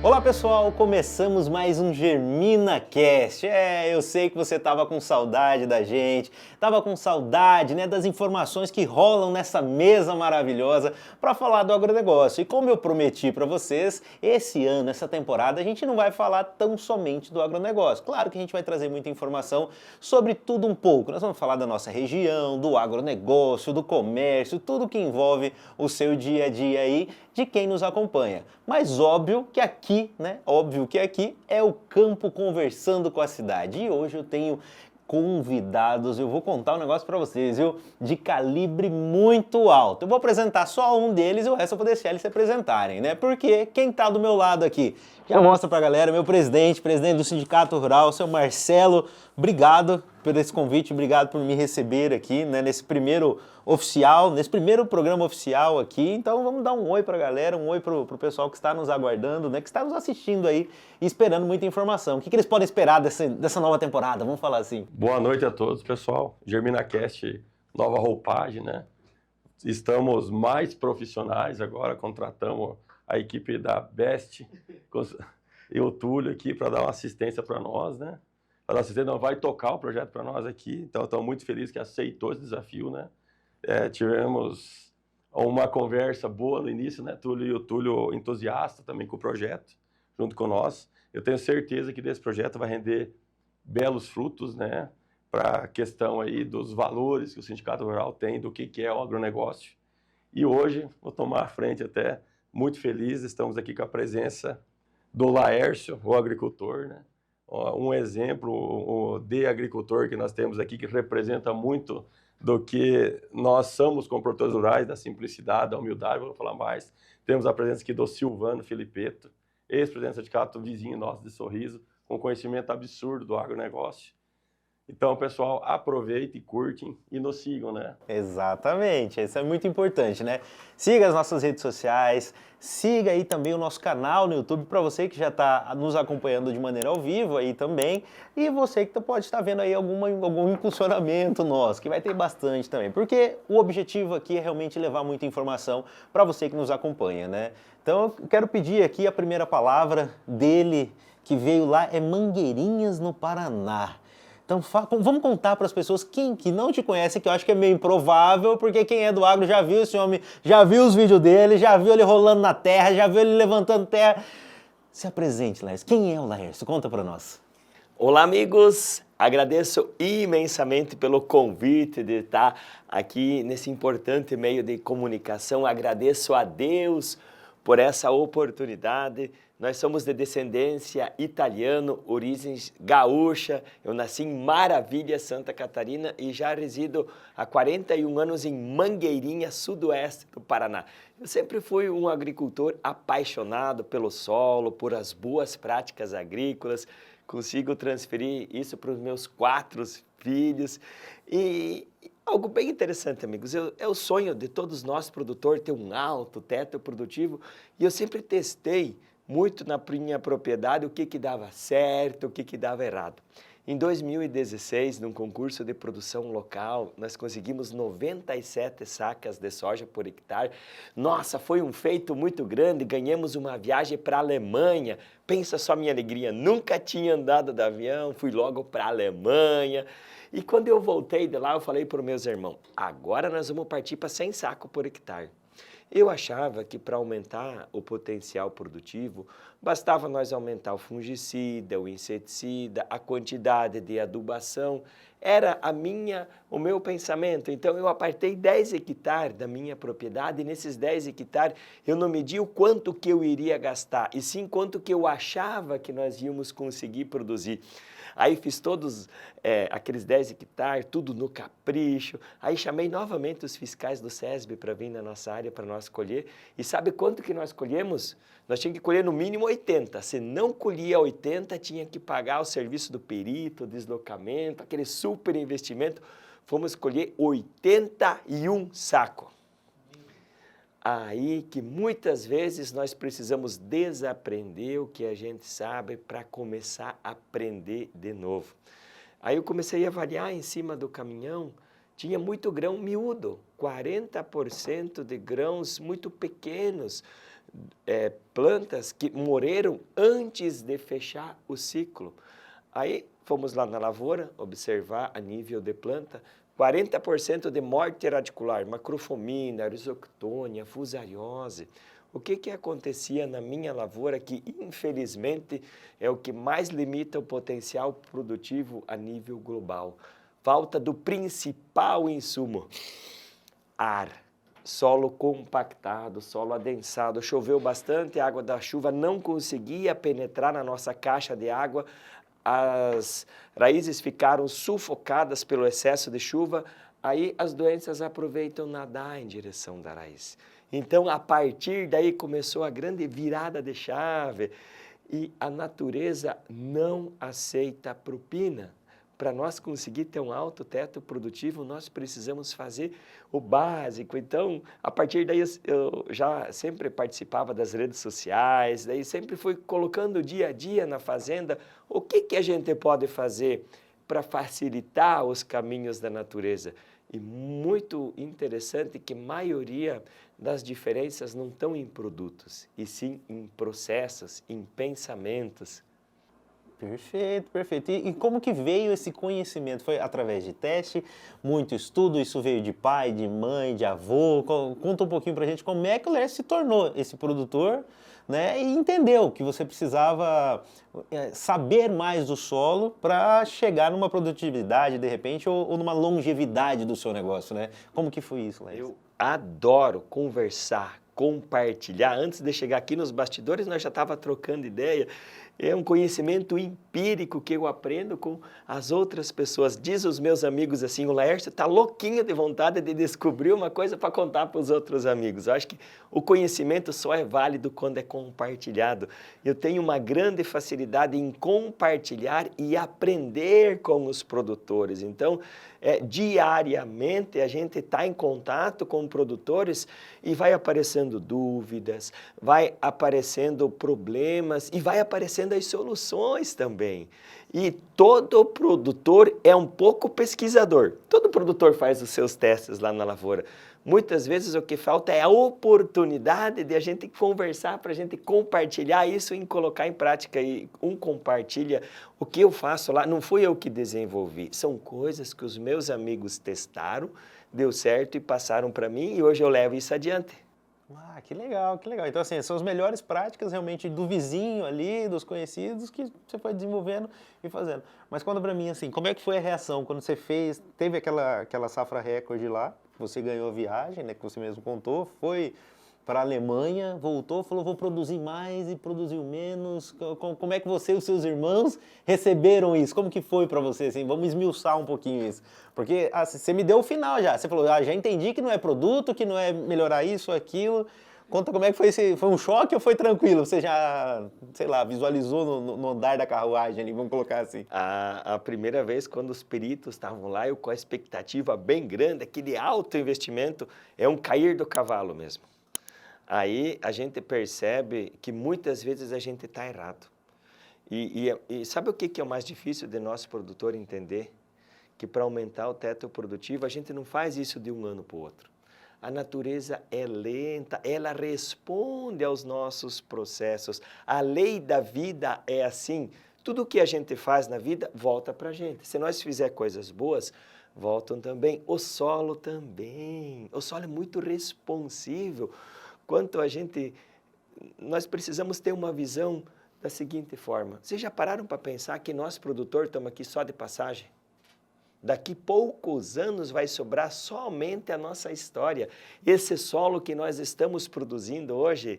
Olá pessoal, começamos mais um GerminaCast. Eu sei que você tava com saudade da gente, tava com saudade, das informações que rolam nessa mesa maravilhosa para falar do agronegócio. E como eu prometi para vocês, esse ano, essa temporada, a gente não vai falar tão somente do agronegócio. Claro que a gente vai trazer muita informação sobre tudo um pouco. Nós vamos falar da nossa região, do agronegócio, do comércio, tudo que envolve o seu dia a dia aí, de quem nos acompanha. Mas óbvio que aqui é o campo conversando com a cidade. E hoje eu tenho convidados, eu vou contar um negócio para vocês, viu? De calibre muito alto. Eu vou apresentar só um deles e o resto eu vou deixar eles se apresentarem, né? Porque quem tá do meu lado aqui, já mostra pra galera, meu presidente do Sindicato Rural, seu Marcelo, obrigado por esse convite, obrigado por me receber aqui, nesse primeiro programa oficial aqui. Então vamos dar um oi pra galera, um oi pro pessoal que está nos aguardando, que está nos assistindo aí e esperando muita informação. O que eles podem esperar dessa nova temporada? Vamos falar assim. Boa noite a todos, pessoal. GerminaCast, nova roupagem, Estamos mais profissionais agora, contratamos a equipe da Best e o Túlio aqui para dar uma assistência para nós, Para assistência, não vai tocar o projeto para nós aqui, então estamos muito felizes que aceitou esse desafio, Tivemos uma conversa boa no início, Túlio? E o Túlio entusiasta também com o projeto, junto com nós. Eu tenho certeza que desse projeto vai render belos frutos, para a questão aí dos valores que o Sindicato Rural tem, do que é o agronegócio. E hoje, vou tomar a frente até, muito feliz, estamos aqui com a presença do Laércio, o agricultor, Um exemplo de agricultor que nós temos aqui, que representa muito do que nós somos como produtores rurais, da simplicidade, da humildade, vou falar mais. Temos a presença aqui do Silvano Filipeto, ex-presidente do sindicato vizinho nosso de Sorriso, com conhecimento absurdo do agronegócio. Então, pessoal, aproveitem, curtem e nos sigam, Exatamente, isso é muito importante, Siga as nossas redes sociais, siga aí também o nosso canal no YouTube, para você que já está nos acompanhando de maneira ao vivo aí também, e você que pode estar vendo aí algum impulsionamento nosso, que vai ter bastante também, porque o objetivo aqui é realmente levar muita informação para você que nos acompanha, Então, eu quero pedir aqui a primeira palavra dele, que veio lá, é Mangueirinhas, no Paraná. Então vamos contar para as pessoas que não te conhece, que eu acho que é meio improvável, porque quem é do agro já viu esse homem, já viu os vídeos dele, já viu ele rolando na terra, já viu ele levantando terra. Se apresente, Laércio. Quem é o Laércio? Conta para nós. Olá, amigos. Agradeço imensamente pelo convite de estar aqui nesse importante meio de comunicação. Agradeço a Deus por essa oportunidade. Nós somos de descendência italiana, origens gaúcha. Eu nasci em Maravilha, Santa Catarina, e já resido há 41 anos em Mangueirinha, sudoeste do Paraná. Eu sempre fui um agricultor apaixonado pelo solo, por as boas práticas agrícolas. Consigo transferir isso para os meus 4 filhos. E algo bem interessante, amigos, é o sonho de todos nós, produtores, ter um alto teto produtivo. E eu sempre testei muito na minha propriedade o que dava certo, o que dava errado. Em 2016, num concurso de produção local, nós conseguimos 97 sacas de soja por hectare. Nossa, foi um feito muito grande, ganhamos uma viagem para a Alemanha. Pensa só a minha alegria, nunca tinha andado de avião, fui logo para a Alemanha. E quando eu voltei de lá, eu falei para os meus irmãos, agora nós vamos partir para 100 sacos por hectare. Eu achava que para aumentar o potencial produtivo, bastava nós aumentar o fungicida, o inseticida, a quantidade de adubação. Era o meu pensamento. Então, eu apartei 10 hectares da minha propriedade e nesses 10 hectares eu não medi o quanto que eu iria gastar, e sim quanto que eu achava que nós íamos conseguir produzir. Aí fiz todos aqueles 10 hectares, tudo no capricho. Aí chamei novamente os fiscais do SESB para vir na nossa área para nós colher. E sabe quanto que nós colhemos? Nós tínhamos que colher no mínimo 80. Se não colhia 80, tinha que pagar o serviço do perito, o deslocamento, aquele super investimento. Fomos colher 81 sacos. Aí que muitas vezes nós precisamos desaprender o que a gente sabe para começar a aprender de novo. Aí eu comecei a avaliar em cima do caminhão, tinha muito grão miúdo, 40% de grãos muito pequenos, plantas que morreram antes de fechar o ciclo. Aí fomos lá na lavoura observar a nível de planta, 40% de morte radicular, macrofomina, arizoctônia, fusariose. O que acontecia na minha lavoura que, infelizmente, é o que mais limita o potencial produtivo a nível global? Falta do principal insumo, ar. Solo compactado, solo adensado, choveu bastante, a água da chuva não conseguia penetrar na nossa caixa de água, as raízes ficaram sufocadas pelo excesso de chuva, aí as doenças aproveitam nadar em direção da raiz. Então, a partir daí começou a grande virada de chave e a natureza não aceita propina. Para nós conseguir ter um alto teto produtivo, nós precisamos fazer o básico. Então, a partir daí eu já sempre participava das redes sociais, daí sempre fui colocando dia a dia na fazenda o que a gente pode fazer para facilitar os caminhos da natureza. E muito interessante que a maioria das diferenças não estão em produtos, e sim em processos, em pensamentos. Perfeito, perfeito. E como que veio esse conhecimento? Foi através de teste, muito estudo, isso veio de pai, de mãe, de avô? Conta um pouquinho pra gente como é que o Laércio se tornou esse produtor, né? E entendeu que você precisava saber mais do solo para chegar numa produtividade, de repente, ou numa longevidade do seu negócio, né? Como que foi isso, Laércio? Eu adoro conversar, compartilhar. Antes de chegar aqui nos bastidores, nós já estávamos trocando ideia. É um conhecimento empírico que eu aprendo com as outras pessoas. Diz os meus amigos assim, o Laércio está louquinho de vontade de descobrir uma coisa para contar para os outros amigos. Eu acho que o conhecimento só é válido quando é compartilhado. Eu tenho uma grande facilidade em compartilhar e aprender com os produtores. Então, diariamente a gente está em contato com produtores e vai aparecendo dúvidas, vai aparecendo problemas e vai aparecendo as soluções também. E todo produtor é um pouco pesquisador. Todo produtor faz os seus testes lá na lavoura. Muitas vezes o que falta é a oportunidade de a gente conversar, para a gente compartilhar isso e colocar em prática. E um compartilha o que eu faço lá, não fui eu que desenvolvi, são coisas que os meus amigos testaram, deu certo e passaram para mim e hoje eu levo isso adiante. Ah, que legal, que legal. Então, assim, são as melhores práticas realmente do vizinho ali, dos conhecidos, que você foi desenvolvendo e fazendo. Mas conta pra mim, assim, como é que foi a reação quando você teve aquela safra recorde lá, você ganhou a viagem, né, que você mesmo contou, foi para a Alemanha, voltou, falou, vou produzir mais e produziu menos. Como é que você e os seus irmãos receberam isso? Como que foi para você? Assim, vamos esmiuçar um pouquinho isso. Porque assim, você me deu o final já. Você falou, já entendi que não é produto, que não é melhorar isso ou aquilo. Conta como é que foi esse... Foi um choque ou foi tranquilo? Você já, sei lá, visualizou no andar da carruagem ali, vamos colocar assim. A primeira vez, quando os peritos estavam lá, eu com a expectativa bem grande, aquele alto investimento, é um cair do cavalo mesmo. Aí a gente percebe que muitas vezes a gente está errado. E sabe o que é o mais difícil de nosso produtor entender? Que para aumentar o teto produtivo, a gente não faz isso de um ano para o outro. A natureza é lenta, ela responde aos nossos processos. A lei da vida é assim. Tudo que a gente faz na vida volta para a gente. Se nós fizer coisas boas, voltam também. O solo também. O solo é muito responsivo. Quanto a gente, nós precisamos ter uma visão da seguinte forma. Vocês já pararam para pensar que nós, produtores, estamos aqui só de passagem? Daqui poucos anos vai sobrar somente a nossa história. Esse solo que nós estamos produzindo hoje,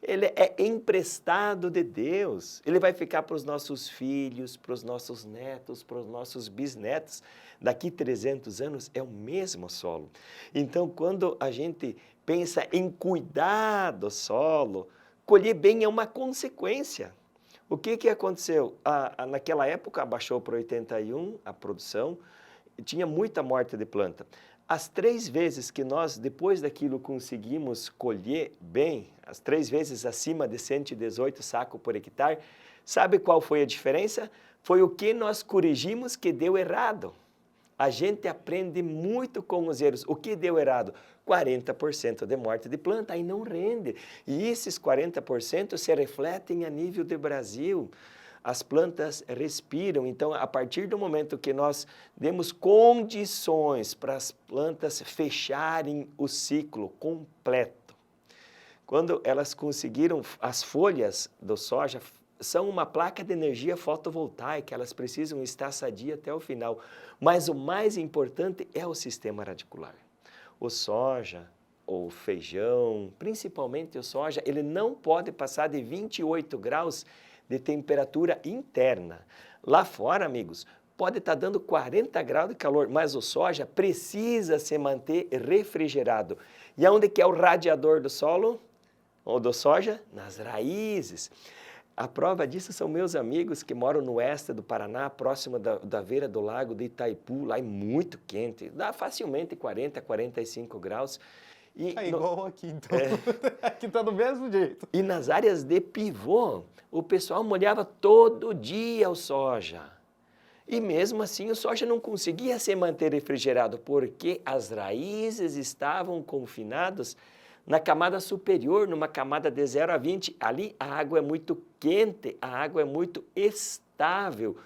ele é emprestado de Deus. Ele vai ficar para os nossos filhos, para os nossos netos, para os nossos bisnetos. Daqui 300 anos é o mesmo solo. Então, quando a gente pensa em cuidar do solo, colher bem é uma consequência. O que aconteceu? Naquela época, abaixou para 81 a produção, tinha muita morte de planta. As 3 vezes que nós, depois daquilo, conseguimos colher bem, as 3 vezes acima de 118 sacos por hectare, sabe qual foi a diferença? Foi o que nós corrigimos que deu errado. A gente aprende muito com os erros. O que deu errado? 40% de morte de planta, aí não rende. E esses 40% se refletem a nível de Brasil. As plantas respiram, então a partir do momento que nós demos condições para as plantas fecharem o ciclo completo, quando elas conseguiram, as folhas do soja são uma placa de energia fotovoltaica, elas precisam estar sadias até o final, mas o mais importante é o sistema radicular. O soja, o feijão, principalmente o soja, ele não pode passar de 28 graus de temperatura interna. Lá fora, amigos, pode estar dando 40 graus de calor, mas o soja precisa se manter refrigerado. E aonde que é o radiador do solo? Ou do soja? Nas raízes. A prova disso são meus amigos que moram no oeste do Paraná, próximo da beira do lago de Itaipu, lá é muito quente, dá facilmente 40, 45 graus. E igual aqui, então. Aqui está do mesmo jeito. E nas áreas de pivô, o pessoal molhava todo dia o soja. E mesmo assim o soja não conseguia se manter refrigerado, porque as raízes estavam confinadas na camada superior, numa camada de 0 a 20. Ali a água é muito quente, a água é muito instável.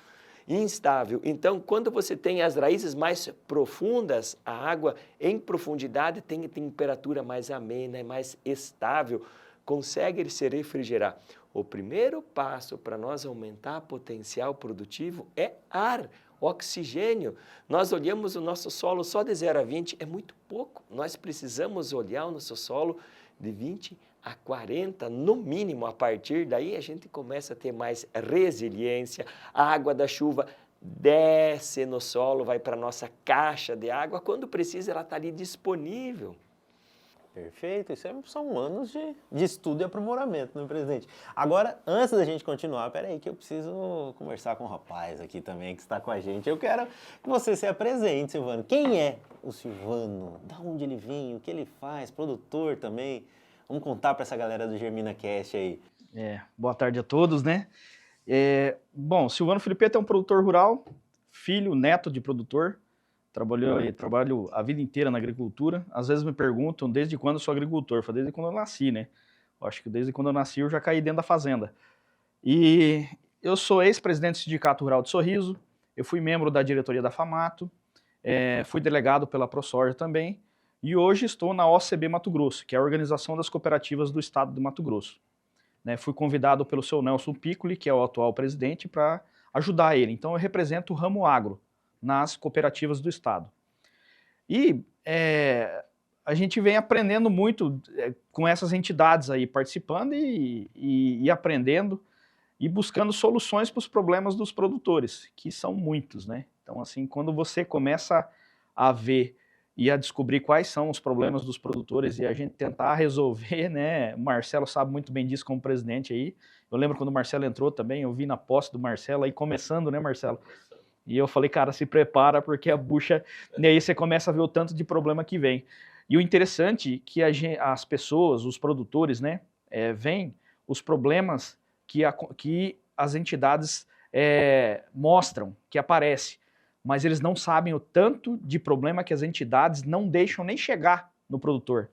Então, quando você tem as raízes mais profundas, a água em profundidade tem temperatura mais amena, é mais estável, consegue se refrigerar. O primeiro passo para nós aumentar o potencial produtivo é ar, oxigênio. Nós olhamos o nosso solo só de 0 a 20, é muito pouco. Nós precisamos olhar o nosso solo de 20 a 40, no mínimo. A partir daí a gente começa a ter mais resiliência. A água da chuva desce no solo, vai para a nossa caixa de água. Quando precisa, ela está ali disponível. Perfeito, isso são anos de estudo e aprimoramento, né, presidente? Agora, antes da gente continuar, peraí que eu preciso conversar com o rapaz aqui também que está com a gente. Eu quero que você se apresente, Silvano. Quem é o Silvano? Da onde ele vem? O que ele faz? Produtor também? Vamos contar para essa galera do Germina Cast aí. Boa tarde a todos, né? Bom, Silvano Filipeta é um produtor rural, filho, neto de produtor. Trabalho a vida inteira na agricultura. Às vezes me perguntam desde quando eu sou agricultor. Eu falo, desde quando eu nasci, né? Eu acho que desde quando eu nasci eu já caí dentro da fazenda. E eu sou ex-presidente do Sindicato Rural de Sorriso, eu fui membro da diretoria da FAMATO, fui delegado pela ProSoja também, e hoje estou na OCB Mato Grosso, que é a Organização das Cooperativas do Estado do Mato Grosso. Fui convidado pelo seu Nelson Piccoli, que é o atual presidente, para ajudar ele. Então eu represento o ramo agro nas cooperativas do Estado. E a gente vem aprendendo muito com essas entidades aí, participando e aprendendo e buscando soluções para os problemas dos produtores, que são muitos, né? Então, assim, quando você começa a ver e a descobrir quais são os problemas dos produtores e a gente tentar resolver, né? O Marcelo sabe muito bem disso como presidente aí. Eu lembro quando o Marcelo entrou também, eu vi na posse do Marcelo aí começando, né, Marcelo? E eu falei, cara, se prepara porque a bucha... E aí você começa a ver o tanto de problema que vem. E o interessante é que as pessoas, os produtores, né, veem os problemas que as entidades mostram, que aparece. Mas eles não sabem o tanto de problema que as entidades não deixam nem chegar no produtor.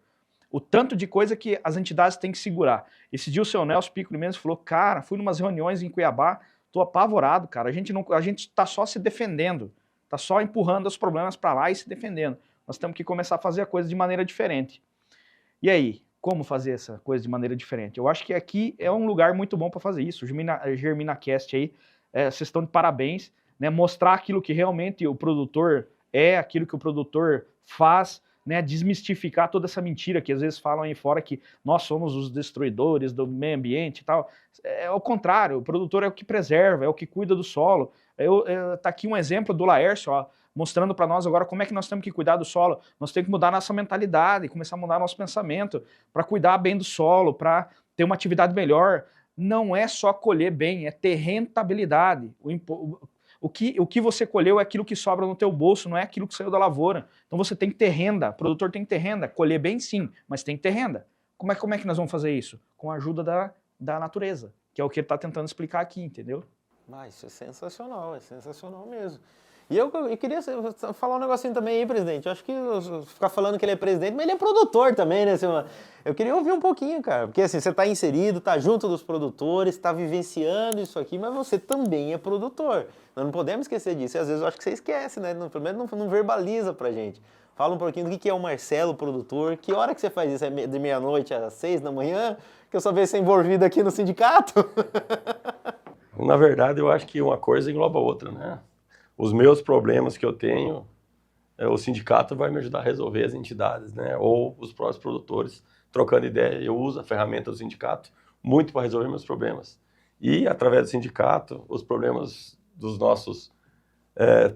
O tanto de coisa que as entidades têm que segurar. Esse dia o seu Nelson Piccoli mesmo falou, cara, fui em umas reuniões em Cuiabá, tô apavorado, cara. A gente tá só se defendendo, tá só empurrando os problemas para lá e se defendendo. Nós temos que começar a fazer a coisa de maneira diferente. E aí, como fazer essa coisa de maneira diferente? Eu acho que aqui é um lugar muito bom para fazer isso. O Germina Cast aí, vocês estão de parabéns, né? Mostrar aquilo que realmente o produtor aquilo que o produtor faz, né, desmistificar toda essa mentira que às vezes falam aí fora que nós somos os destruidores do meio ambiente e tal. É o contrário, o produtor é o que preserva, é o que cuida do solo. Tá aqui um exemplo do Laércio, ó, mostrando para nós agora como é que nós temos que cuidar do solo. Nós temos que mudar nossa mentalidade, começar a mudar nosso pensamento para cuidar bem do solo, para ter uma atividade melhor. Não é só colher bem, é ter rentabilidade. O que você colheu é aquilo que sobra no teu bolso, não é aquilo que saiu da lavoura. Então você tem que ter renda, o produtor tem que ter renda. Colher bem sim, mas tem que ter renda. Como é que nós vamos fazer isso? Com a ajuda da natureza, que é o que ele está tentando explicar aqui, entendeu? Isso é sensacional mesmo. E eu queria falar um negocinho também aí, presidente. Eu acho que ficar falando que ele é presidente, mas ele é produtor também, né, Silvano? Eu queria ouvir um pouquinho, cara. Porque assim, você está inserido, está junto dos produtores, está vivenciando isso aqui, mas você também é produtor. Nós não podemos esquecer disso. E às vezes eu acho que você esquece, né? Pelo menos não verbaliza pra gente. Fala um pouquinho do que é o Marcelo, produtor. Que hora que você faz isso? É de meia-noite às 6 da manhã? Que eu só vejo você envolvido aqui no sindicato? Na verdade, eu acho que uma coisa engloba a outra, né? Os meus problemas que eu tenho, o sindicato vai me ajudar a resolver as entidades, né? Ou os próprios produtores, trocando ideia. Eu uso a ferramenta do sindicato muito para resolver meus problemas. E, através do sindicato, os problemas dos nossos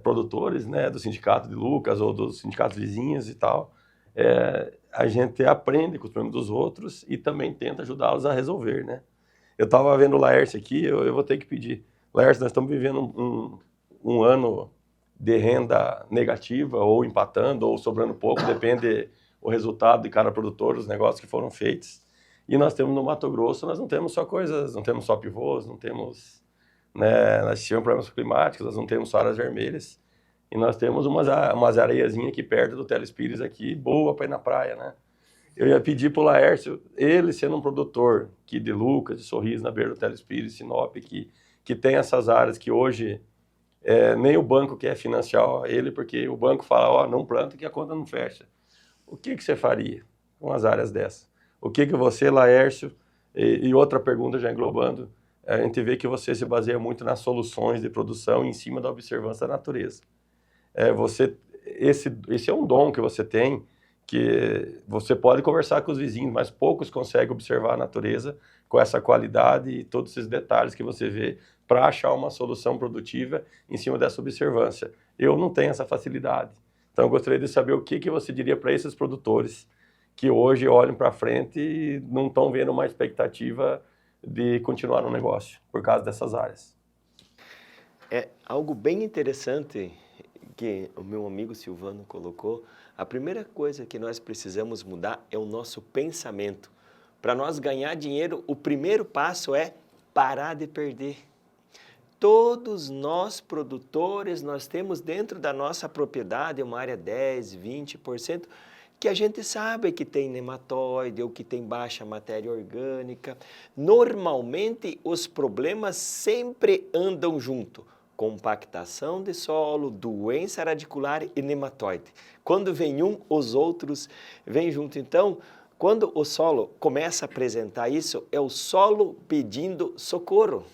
produtores, né? Do sindicato de Lucas ou dos sindicatos vizinhos e tal, a gente aprende com os problemas dos outros e também tenta ajudá-los a resolver, né? Eu estava vendo o Laércio aqui, eu vou ter que pedir. Laércio, nós estamos vivendo um ano de renda negativa, ou empatando, ou sobrando pouco, depende o resultado de cada produtor, os negócios que foram feitos. E nós temos no Mato Grosso, nós não temos só coisas, não temos só pivôs, não temos, né, nós tivemos problemas climáticos, nós não temos só áreas vermelhas, e nós temos umas areiazinhas aqui perto do Telespires aqui, boa para ir na praia, né? Eu ia pedir para o Laércio, ele sendo um produtor aqui de Lucas, de Sorriso, na beira do Telespires, Sinop, que tem essas áreas que hoje nem o banco quer financiar ele, porque o banco fala, ó, não planta que a conta não fecha. O que você faria com as áreas dessas? O que você, Laércio, e outra pergunta já englobando, a gente vê que você se baseia muito nas soluções de produção em cima da observância da natureza. Esse é um dom que você tem, que você pode conversar com os vizinhos, mas poucos conseguem observar a natureza com essa qualidade e todos esses detalhes que você vê para achar uma solução produtiva em cima dessa observância. Eu não tenho essa facilidade. Então, eu gostaria de saber o que você diria para esses produtores que hoje olham para frente e não estão vendo uma expectativa de continuar no negócio por causa dessas áreas. É algo bem interessante que o meu amigo Silvano colocou. A primeira coisa que nós precisamos mudar é o nosso pensamento. Para nós ganhar dinheiro, o primeiro passo é parar de perder. Todos nós, produtores, nós temos dentro da nossa propriedade uma área 10%, 20%, que a gente sabe que tem nematóide ou que tem baixa matéria orgânica. Normalmente, os problemas sempre andam junto. Compactação de solo, doença radicular e nematóide. Quando vem um, os outros vêm junto. Então, quando o solo começa a apresentar isso, é o solo pedindo socorro.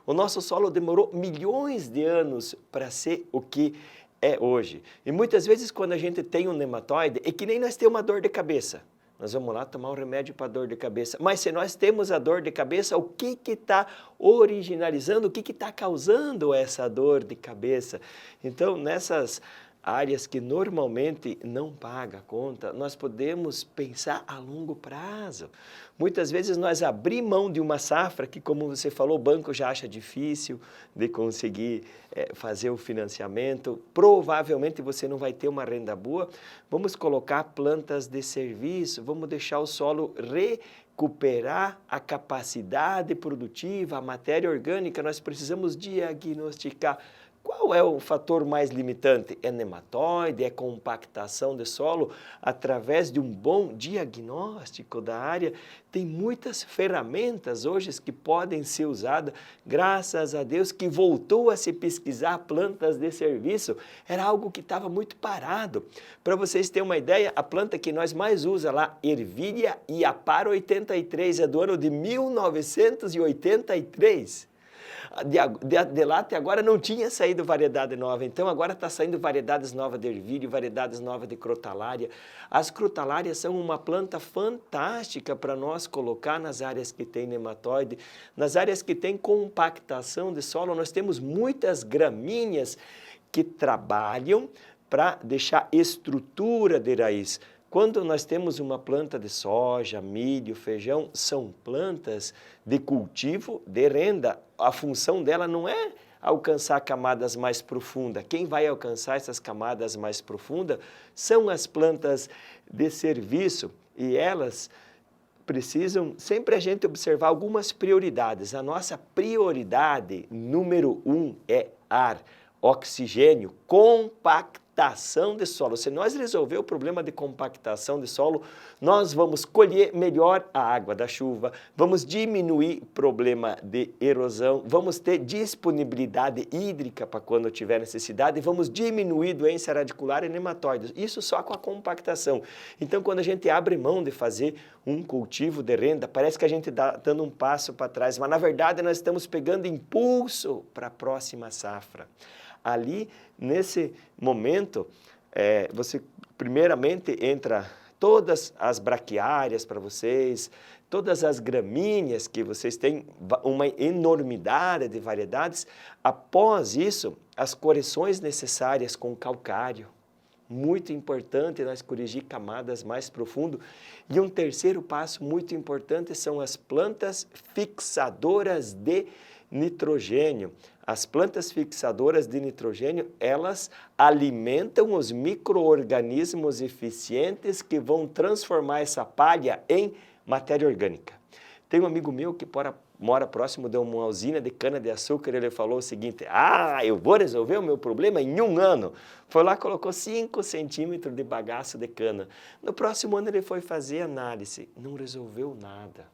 O nosso solo demorou milhões de anos para ser o que é hoje. E muitas vezes, quando a gente tem um nematóide, é que nem nós temos uma dor de cabeça. Nós vamos lá tomar um remédio para dor de cabeça. Mas se nós temos a dor de cabeça, o que está originalizando, o que está causando essa dor de cabeça? Então, nessas áreas que normalmente não pagam a conta, nós podemos pensar a longo prazo. Muitas vezes nós abrimos mão de uma safra que, como você falou, o banco já acha difícil de conseguir fazer o financiamento. Provavelmente você não vai ter uma renda boa. Vamos colocar plantas de serviço, vamos deixar o solo recuperar a capacidade produtiva, a matéria orgânica. Nós precisamos diagnosticar. Qual é o fator mais limitante? É nematóide, é compactação de solo? Através de um bom diagnóstico da área, tem muitas ferramentas hoje que podem ser usadas, graças a Deus que voltou a se pesquisar plantas de serviço. Era algo que estava muito parado. Para vocês terem uma ideia, a planta que nós mais usamos lá, Ervilha Iapar 83, é do ano de 1983. De lá até agora não tinha saído variedade nova, então agora está saindo variedades novas de ervilha, variedades novas de crotalária. As crotalárias são uma planta fantástica para nós colocar nas áreas que tem nematóide, nas áreas que tem compactação de solo. Nós temos muitas gramíneas que trabalham para deixar estrutura de raiz. Quando nós temos uma planta de soja, milho, feijão, são plantas de cultivo de renda. A função dela não é alcançar camadas mais profundas. Quem vai alcançar essas camadas mais profundas são as plantas de serviço e elas precisam sempre a gente observar algumas prioridades. A nossa prioridade número 1 é ar. oxigênio, compactação de solo. Se nós resolver o problema de compactação de solo, nós vamos colher melhor a água da chuva, vamos diminuir o problema de erosão, vamos ter disponibilidade hídrica para quando tiver necessidade e vamos diminuir doença radicular e nematóides. Isso só com a compactação. Então, quando a gente abre mão de fazer um cultivo de renda, parece que a gente está dando um passo para trás, mas na verdade nós estamos pegando impulso para a próxima safra. Ali, nesse momento, você primeiramente entra todas as braquiárias para vocês, todas as gramíneas que vocês têm, uma enormidade de variedades. Após isso, as correções necessárias com calcário. Muito importante nós corrigir camadas mais profundo. E um terceiro passo muito importante são as plantas fixadoras de nitrogênio. As plantas fixadoras de nitrogênio, elas alimentam os micro-organismos eficientes que vão transformar essa palha em matéria orgânica. Tem um amigo meu que mora próximo de uma usina de cana-de-açúcar, ele falou o seguinte: eu vou resolver o meu problema em 1 ano. Foi lá, colocou 5 centímetros de bagaço de cana. No próximo ano ele foi fazer análise, não resolveu nada.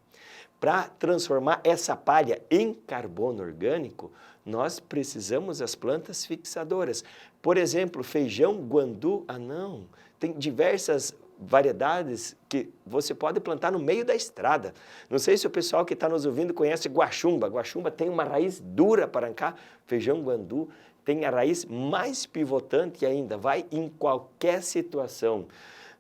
Para transformar essa palha em carbono orgânico, nós precisamos das plantas fixadoras. Por exemplo, feijão guandu, tem diversas variedades que você pode plantar no meio da estrada. Não sei se o pessoal que está nos ouvindo conhece guaxumba. Guaxumba tem uma raiz dura para arrancar. Feijão guandu tem a raiz mais pivotante ainda, vai em qualquer situação.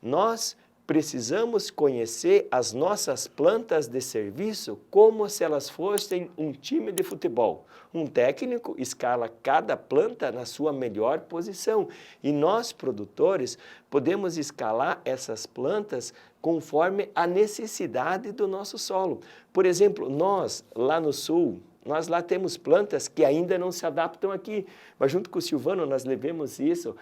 Nós precisamos conhecer as nossas plantas de serviço como se elas fossem um time de futebol. Um técnico escala cada planta na sua melhor posição e nós, produtores, podemos escalar essas plantas conforme a necessidade do nosso solo. Por exemplo, nós, lá no sul, nós lá temos plantas que ainda não se adaptam aqui, mas junto com o Silvano nós levemos isso,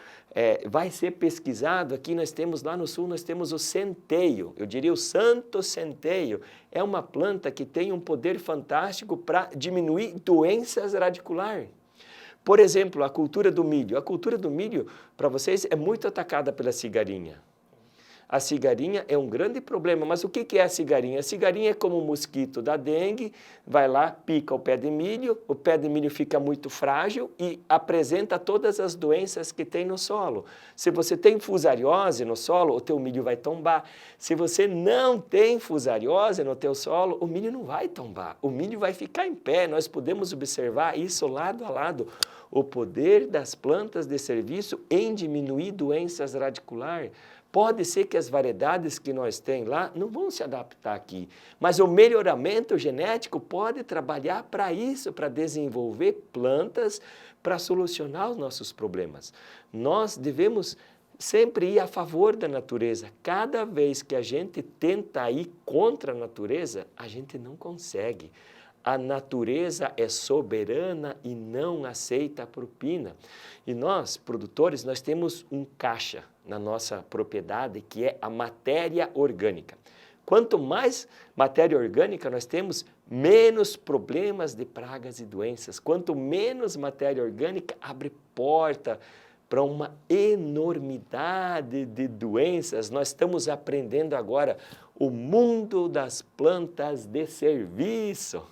vai ser pesquisado. Aqui nós temos, lá no sul, nós temos o centeio, eu diria o santo centeio. É uma planta que tem um poder fantástico para diminuir doenças radiculares. Por exemplo, a cultura do milho. A cultura do milho, para vocês, é muito atacada pela cigarinha. A cigarinha é um grande problema, mas o que é a cigarinha? A cigarinha é como o mosquito da dengue, vai lá, pica o pé de milho fica muito frágil e apresenta todas as doenças que tem no solo. Se você tem fusariose no solo, o teu milho vai tombar. Se você não tem fusariose no teu solo, o milho não vai tombar, o milho vai ficar em pé. Nós podemos observar isso lado a lado. O poder das plantas de serviço em diminuir doenças radiculares. Pode ser que as variedades que nós temos lá não vão se adaptar aqui, mas o melhoramento genético pode trabalhar para isso, para desenvolver plantas para solucionar os nossos problemas. Nós devemos sempre ir a favor da natureza. Cada vez que a gente tenta ir contra a natureza, a gente não consegue. A natureza é soberana e não aceita propina. E nós, produtores, nós temos um caixa na nossa propriedade que é a matéria orgânica. Quanto mais matéria orgânica nós temos, menos problemas de pragas e doenças. Quanto menos matéria orgânica, abre porta para uma enormidade de doenças. Nós estamos aprendendo agora o mundo das plantas de serviço.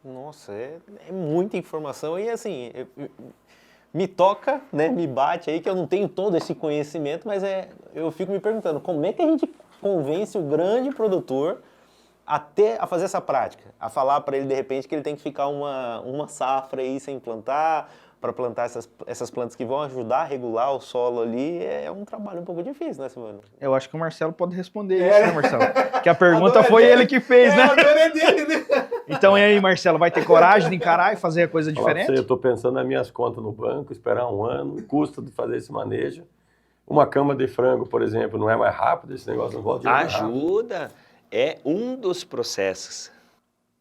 Nossa, é muita informação e assim, me toca, né, me bate aí que eu não tenho todo esse conhecimento, mas eu fico me perguntando como é que a gente convence o grande produtor a fazer essa prática, a falar para ele de repente que ele tem que ficar uma safra aí sem plantar, para plantar essas plantas que vão ajudar a regular o solo ali. É um trabalho um pouco difícil, né, Silvano? Eu acho que o Marcelo pode responder isso, né, Marcelo? Que a pergunta foi ele que fez, né? É dele, né? Então, e aí, Marcelo, vai ter coragem de encarar e fazer a coisa diferente? Eu estou pensando nas minhas contas no banco, esperar 1 ano, o custo de fazer esse manejo. Uma cama de frango, por exemplo, não é mais rápido? Esse negócio não volta mais rápido? Ajuda, é um dos processos.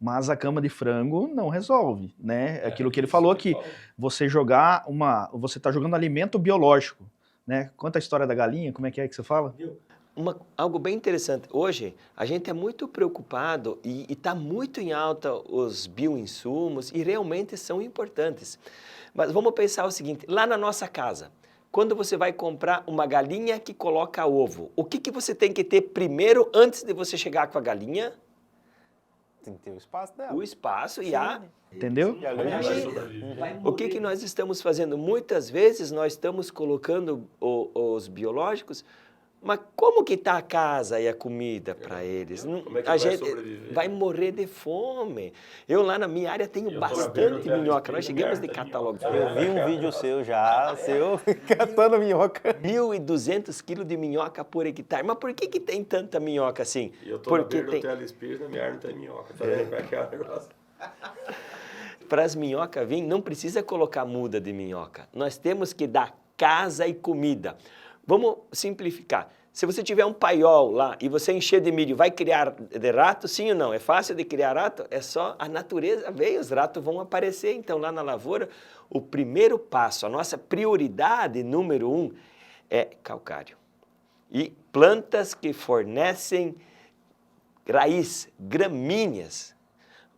Mas a cama de frango não resolve, né? Aquilo que ele falou que você está jogando alimento biológico, né? Conta a história da galinha, como é que você fala? algo bem interessante. Hoje, a gente é muito preocupado e está muito em alta os bioinsumos e realmente são importantes. Mas vamos pensar o seguinte, lá na nossa casa, quando você vai comprar uma galinha que coloca ovo, o que você tem que ter primeiro antes de você chegar com a galinha? Tem que ter o espaço dela. O espaço e Sim. a... Entendeu? E a galinha O que nós estamos fazendo? Muitas vezes nós estamos colocando os biológicos, mas como que está a casa e a comida para eles? Como é que A vai gente sobreviver? vai morrer de fome. Eu lá na minha área tenho Eu tô bastante vendo minhoca. até Nós chegamos de tem catalogar. Eu vi um vídeo seu já, catando minhoca. 1.200 quilos de minhoca por hectare. Mas por que tem tanta minhoca assim? E eu tô Porque na beira do Telespires, na minha área não tem minhoca. Tá vendo como é que é o negócio? para as minhocas virem, não precisa colocar muda de minhoca. Nós temos que dar casa e comida. Vamos simplificar. Se você tiver um paiol lá e você encher de milho, vai criar de rato? Sim ou não? É fácil de criar rato? É só a natureza veio, os ratos vão aparecer. Então, lá na lavoura, o primeiro passo, a nossa prioridade número 1 é calcário. E plantas que fornecem raiz, gramíneas.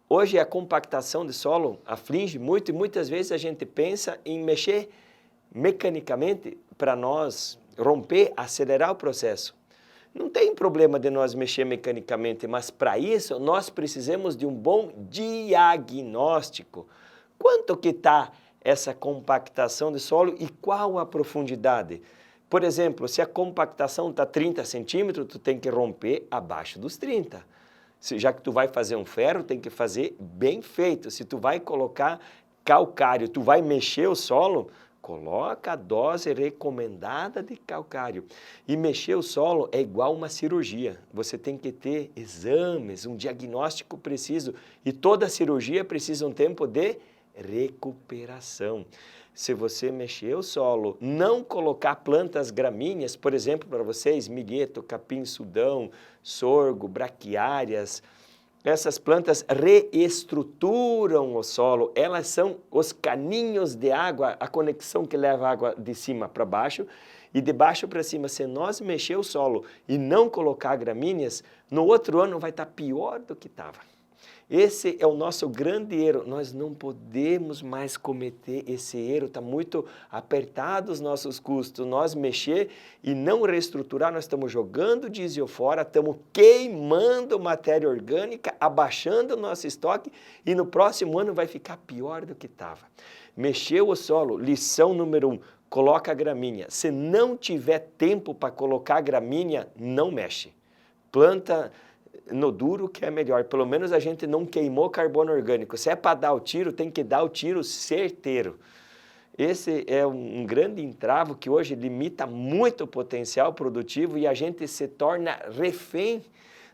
Hoje a compactação de solo aflige muito e muitas vezes a gente pensa em mexer mecanicamente para nós romper, acelerar o processo. Não tem problema de nós mexer mecanicamente, mas para isso nós precisamos de um bom diagnóstico. Quanto que está essa compactação de solo e qual a profundidade? Por exemplo, se a compactação está 30 centímetros, tu tem que romper abaixo dos 30. Já que tu vai fazer um ferro, tem que fazer bem feito. Se tu vai colocar calcário, tu vai mexer o solo, coloca a dose recomendada de calcário. E mexer o solo é igual uma cirurgia. Você tem que ter exames, um diagnóstico preciso. E toda cirurgia precisa um tempo de recuperação. Se você mexer o solo, não colocar plantas gramíneas, por exemplo, para vocês, milheto, capim-sudão, sorgo, braquiárias, essas plantas reestruturam o solo, elas são os caninhos de água, a conexão que leva a água de cima para baixo e de baixo para cima. Se nós mexer o solo e não colocar gramíneas, no outro ano vai estar pior do que estava. Esse é o nosso grande erro, nós não podemos mais cometer esse erro, está muito apertado os nossos custos, nós mexer e não reestruturar, nós estamos jogando diesel fora, estamos queimando matéria orgânica, abaixando o nosso estoque e no próximo ano vai ficar pior do que estava. Mexeu o solo, lição número 1, coloca a gramínea, se não tiver tempo para colocar a gramínea, não mexe, planta no duro que é melhor, pelo menos a gente não queimou carbono orgânico. Se é para dar o tiro, tem que dar o tiro certeiro. Esse é um grande entrave que hoje limita muito o potencial produtivo e a gente se torna refém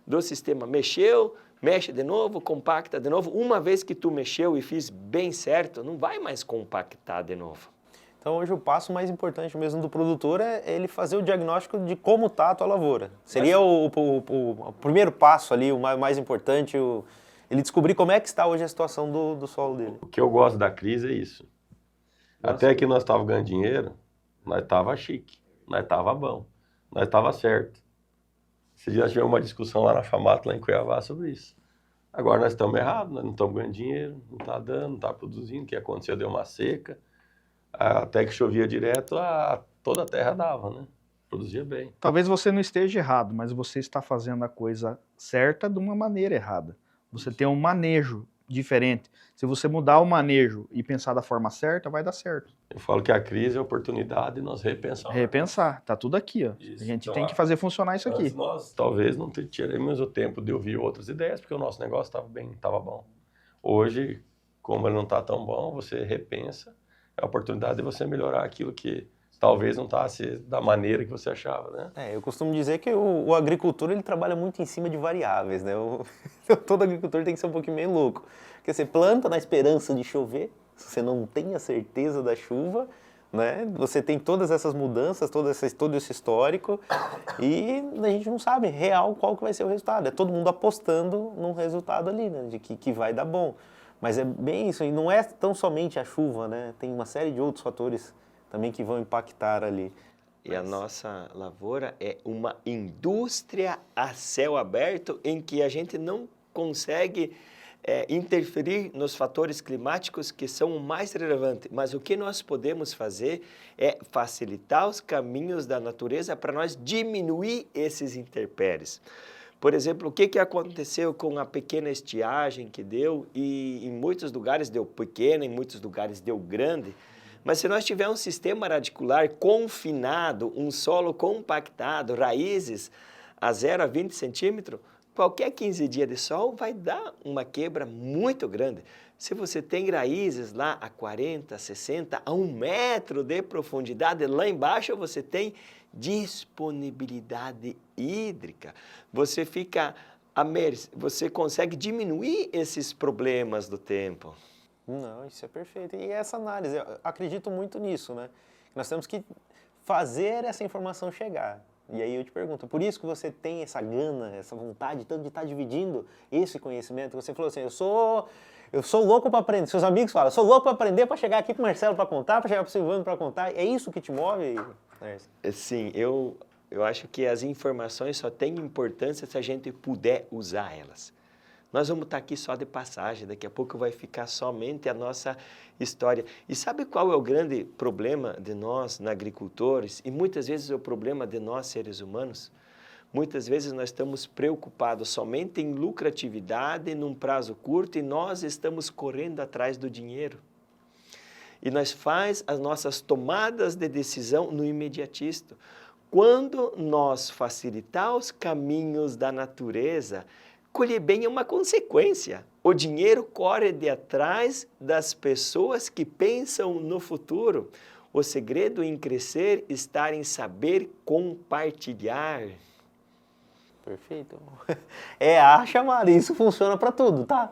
do sistema. Mexeu, mexe de novo, compacta de novo. Uma vez que tu mexeu e fiz bem certo, não vai mais compactar de novo. Então hoje o passo mais importante mesmo do produtor é ele fazer o diagnóstico de como está a tua lavoura. Seria o primeiro passo ali, o mais importante, ele descobrir como é que está hoje a situação do solo dele. O que eu gosto da crise é isso. Até que nós estávamos ganhando dinheiro, nós estávamos chique, nós estávamos bom, nós estávamos certo. Esse dia nós tivemos uma discussão lá na FAMAT, lá em Cuiabá, sobre isso. Agora nós estamos errados, nós não estamos ganhando dinheiro, não está dando, não está produzindo, o que aconteceu? Deu uma seca. Até que chovia direto, toda a terra dava, né? Produzia bem. Talvez você não esteja errado, mas você está fazendo a coisa certa de uma maneira errada. Você tem um manejo diferente. Se você mudar o manejo e pensar da forma certa, vai dar certo. Eu falo que a crise é a oportunidade de nós repensarmos. Repensar, tá tudo aqui, ó. Isso. A gente Então, tem que fazer funcionar isso aqui. Nós talvez não tiremos o tempo de ouvir outras ideias, porque o nosso negócio estava bem, estava bom. Hoje, como ele não está tão bom, você repensa. É a oportunidade de você melhorar aquilo que talvez não estasse da maneira que você achava, né? Eu costumo dizer que o agricultor ele trabalha muito em cima de variáveis, né? Todo agricultor tem que ser um pouquinho meio louco. Porque você planta na esperança de chover, se você não tem a certeza da chuva, né? Você tem todas essas mudanças, todo esse histórico e a gente não sabe real qual que vai ser o resultado. É todo mundo apostando num resultado ali, né? De que vai dar bom. Mas é bem isso, e não é tão somente a chuva, né? Tem uma série de outros fatores também que vão impactar ali. E a nossa lavoura é uma indústria a céu aberto em que a gente não consegue interferir nos fatores climáticos que são o mais relevante. Mas o que nós podemos fazer é facilitar os caminhos da natureza para nós diminuir esses intempéries. Por exemplo, o que aconteceu com a pequena estiagem que deu, e em muitos lugares deu pequena, em muitos lugares deu grande. Mas se nós tivermos um sistema radicular confinado, um solo compactado, raízes a 0 a 20 centímetros, qualquer 15 dias de sol vai dar uma quebra muito grande. Se você tem raízes lá a 40, 60, a 1 metro de profundidade, lá embaixo você tem disponibilidade hídrica. Você fica você consegue diminuir esses problemas do tempo. Não, isso é perfeito. E essa análise, eu acredito muito nisso, né? Nós temos que fazer essa informação chegar. E aí eu te pergunto, por isso que você tem essa gana, essa vontade tanto de estar dividindo esse conhecimento? Você falou assim, eu sou louco para aprender. Seus amigos falam, eu sou louco para aprender, para chegar aqui para o Marcelo para contar, para chegar para o Silvano para contar. É isso que te move, Lércio? Sim, eu acho que as informações só têm importância se a gente puder usar elas. Nós vamos estar aqui só de passagem, daqui a pouco vai ficar somente a nossa história. E sabe qual é o grande problema de nós, agricultores, e muitas vezes é o problema de nós, seres humanos? Muitas vezes nós estamos preocupados somente em lucratividade, num prazo curto, e nós estamos correndo atrás do dinheiro. E nós faz as nossas tomadas de decisão no imediatista. Quando nós facilitar os caminhos da natureza, colher bem é uma consequência. O dinheiro corre de atrás das pessoas que pensam no futuro. O segredo em crescer está em saber compartilhar. Perfeito. Acha, Mari, isso funciona para tudo, tá?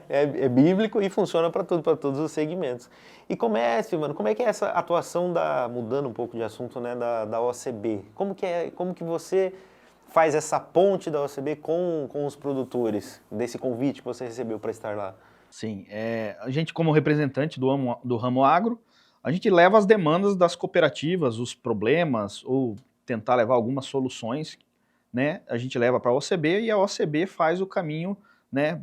É bíblico e funciona para tudo, para todos os segmentos. E como é que é essa atuação mudando um pouco de assunto, né, da OCB? Como que você faz essa ponte da OCB com os produtores, desse convite que você recebeu para estar lá? Sim, a gente como representante do ramo agro, a gente leva as demandas das cooperativas, os problemas, ou tentar levar algumas soluções, né? A gente leva para a OCB e a OCB faz o caminho, né,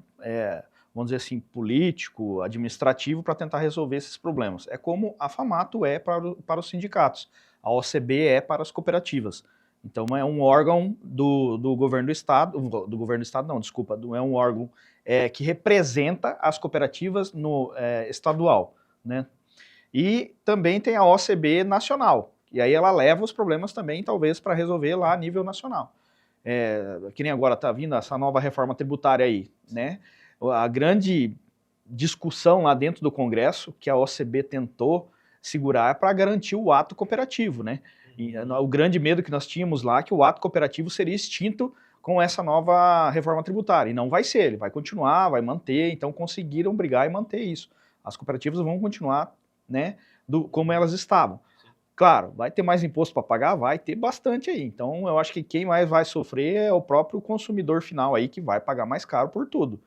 vamos dizer assim, político, administrativo, para tentar resolver esses problemas. É como a FAMATO é para os sindicatos, a OCB é para as cooperativas. Então é um órgão do governo do estado, é um órgão que representa as cooperativas no estadual, né? E também tem a OCB nacional, e aí ela leva os problemas também, talvez, para resolver lá a nível nacional. Que nem agora está vindo essa nova reforma tributária aí, né? A grande discussão lá dentro do Congresso, que a OCB tentou segurar, é para garantir o ato cooperativo, né? E o grande medo que nós tínhamos lá é que o ato cooperativo seria extinto com essa nova reforma tributária. E não vai ser, ele vai continuar, vai manter, então conseguiram brigar e manter isso. As cooperativas vão continuar, né, como elas estavam. Claro, vai ter mais imposto para pagar? Vai ter bastante aí. Então eu acho que quem mais vai sofrer é o próprio consumidor final aí, que vai pagar mais caro por tudo.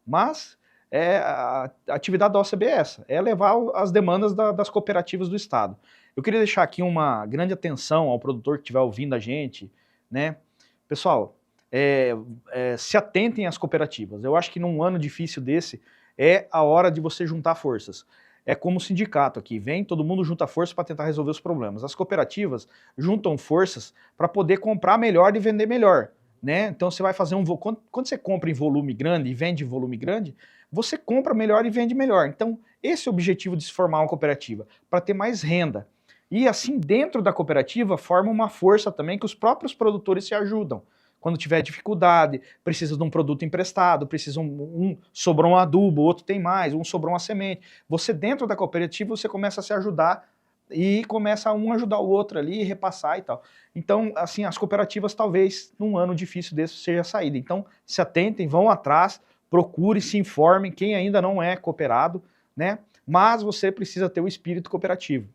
Mas a atividade da OCB é essa, é levar as demandas das cooperativas do Estado. Eu queria deixar aqui uma grande atenção ao produtor que estiver ouvindo a gente, né? Pessoal, se atentem às cooperativas. Eu acho que num ano difícil desse, é a hora de você juntar forças. É como o sindicato aqui, todo mundo junta força para tentar resolver os problemas. As cooperativas juntam forças para poder comprar melhor e vender melhor, né? Então você vai fazer quando você compra em volume grande e vende em volume grande, você compra melhor e vende melhor. Então esse é o objetivo de se formar uma cooperativa, para ter mais renda. E assim, dentro da cooperativa, forma uma força também que os próprios produtores se ajudam. Quando tiver dificuldade, precisa de um produto emprestado, sobrou um adubo, outro tem mais, sobrou uma semente. Você dentro da cooperativa, você começa a se ajudar e começa um ajudar o outro ali, repassar e tal. Então, assim, as cooperativas talvez num ano difícil desse seja a saída. Então, se atentem, vão atrás, procure, se informem, quem ainda não é cooperado, né? Mas você precisa ter o espírito cooperativo.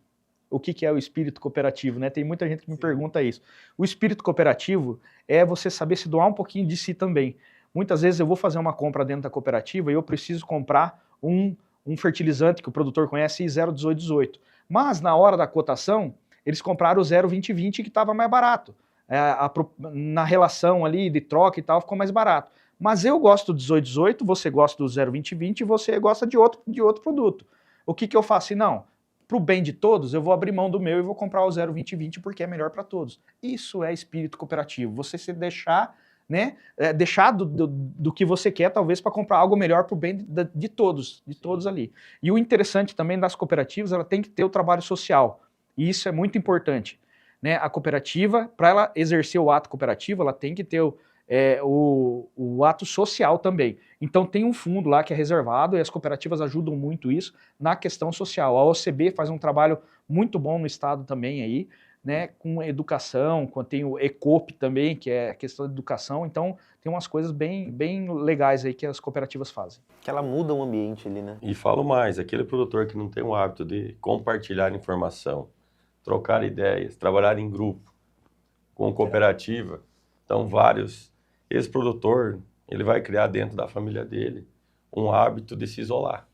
O que é o espírito cooperativo, né? Tem muita gente que me pergunta isso. O espírito cooperativo é você saber se doar um pouquinho de si também. Muitas vezes eu vou fazer uma compra dentro da cooperativa e eu preciso comprar um fertilizante que o produtor conhece, 01818. Mas na hora da cotação, eles compraram o 0,2020 que estava mais barato. Na relação ali de troca e tal, ficou mais barato. Mas eu gosto do 1818, você gosta do 0,2020 e você gosta de outro produto. O que eu faço? Não, para o bem de todos, eu vou abrir mão do meu e vou comprar o 0,2020 porque é melhor para todos. Isso é espírito cooperativo. Você se deixar, né, deixar do que você quer, talvez, para comprar algo melhor para o bem de todos ali. E o interessante também das cooperativas, ela tem que ter o trabalho social. E isso é muito importante. Né? A cooperativa, para ela exercer o ato cooperativo, ela tem que ter o ato social também. Então tem um fundo lá que é reservado e as cooperativas ajudam muito isso na questão social. A OCB faz um trabalho muito bom no estado também aí, né, com educação, tem o ECOP também, que é a questão de educação. Então tem umas coisas bem legais aí que as cooperativas fazem. Que ela muda o ambiente ali, né? E falo mais, aquele produtor que não tem o hábito de compartilhar informação, trocar ideias, trabalhar em grupo, com cooperativa. Então, esse produtor, ele vai criar dentro da família dele um hábito de se isolar.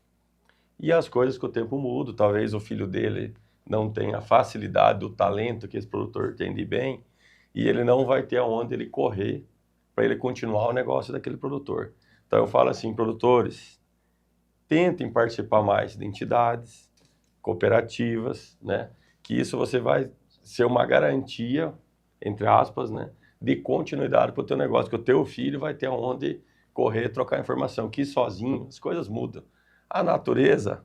E as coisas com o tempo mudam, talvez o filho dele não tenha a facilidade, o talento que esse produtor tem de bem, e ele não vai ter aonde ele correr para ele continuar o negócio daquele produtor. Então, eu falo assim, produtores, tentem participar mais de entidades, cooperativas, né? Que isso você vai ser uma garantia, entre aspas, né, de continuidade para o teu negócio, que o teu filho vai ter onde correr, trocar informação, que sozinho as coisas mudam. A natureza,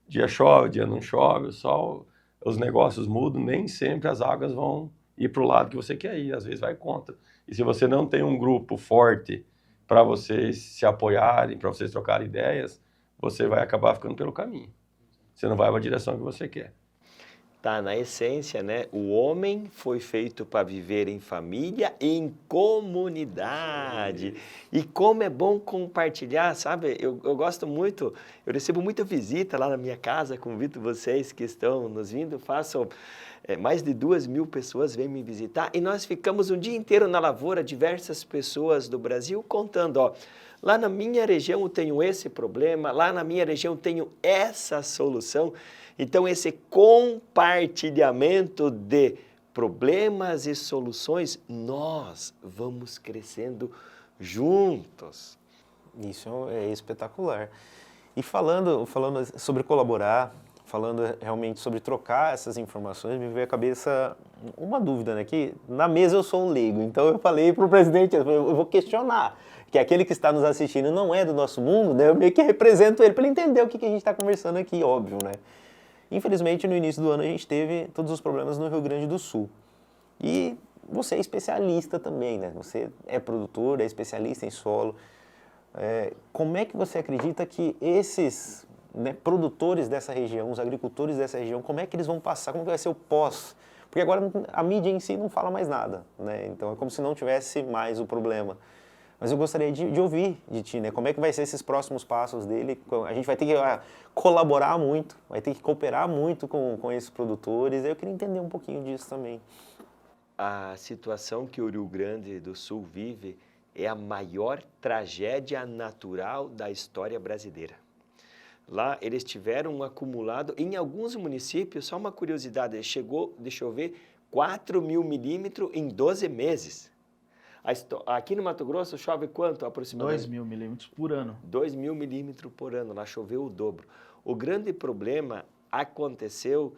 dia chove, dia não chove, o sol, os negócios mudam, nem sempre as águas vão ir para o lado que você quer ir, às vezes vai contra. E se você não tem um grupo forte para vocês se apoiarem, para vocês trocarem ideias, você vai acabar ficando pelo caminho. Você não vai para a direção que você quer. Tá, na essência, né? O homem foi feito para viver em família e em comunidade. E como é bom compartilhar, sabe? Eu gosto muito, eu recebo muita visita lá na minha casa, convido vocês que estão nos vindo, mais de 2.000 pessoas vêm me visitar e nós ficamos um dia inteiro na lavoura, diversas pessoas do Brasil contando, ó, lá na minha região eu tenho esse problema, lá na minha região eu tenho essa solução. Então, esse compartilhamento de problemas e soluções, nós vamos crescendo juntos. Isso é espetacular. E falando sobre colaborar, falando realmente sobre trocar essas informações, me veio à cabeça uma dúvida, né? Que na mesa eu sou um leigo, então eu falei para o presidente, eu vou questionar, que aquele que está nos assistindo não é do nosso mundo, né? Eu meio que represento ele para ele entender o que a gente está conversando aqui, óbvio, né? Infelizmente, no início do ano, a gente teve todos os problemas no Rio Grande do Sul. E você é especialista também, né? Você é produtor, é especialista em solo. Como é que você acredita que esses, né, produtores dessa região, os agricultores dessa região, como é que eles vão passar? Como vai ser o pós? Porque agora a mídia em si não fala mais nada, né? Então é como se não tivesse mais o problema. Mas eu gostaria de ouvir de ti, né? Como é que vai ser esses próximos passos dele? A gente vai ter que colaborar muito, vai ter que cooperar muito com esses produtores. Eu queria entender um pouquinho disso também. A situação que o Rio Grande do Sul vive é a maior tragédia natural da história brasileira. Lá eles tiveram um acumulado, em alguns municípios, só uma curiosidade, chegou, deixa eu ver, 4.000 milímetros em 12 meses. Aqui no Mato Grosso chove quanto aproximadamente? 2.000 milímetros por ano. 2.000 milímetros por ano, lá choveu o dobro. O grande problema aconteceu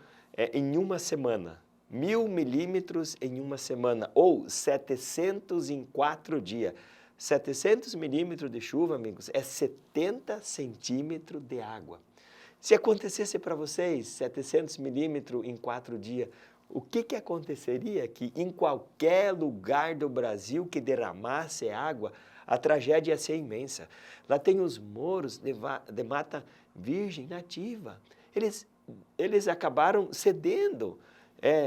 em uma semana. 1.000 milímetros em uma semana, ou 700 em 4 dias. 700 milímetros de chuva, amigos, é 70 centímetros de água. Se acontecesse para vocês 700 milímetros em 4 dias, o que aconteceria? Que em qualquer lugar do Brasil que derramasse água, a tragédia ia ser imensa. Lá tem os moros de mata virgem nativa. Eles acabaram cedendo,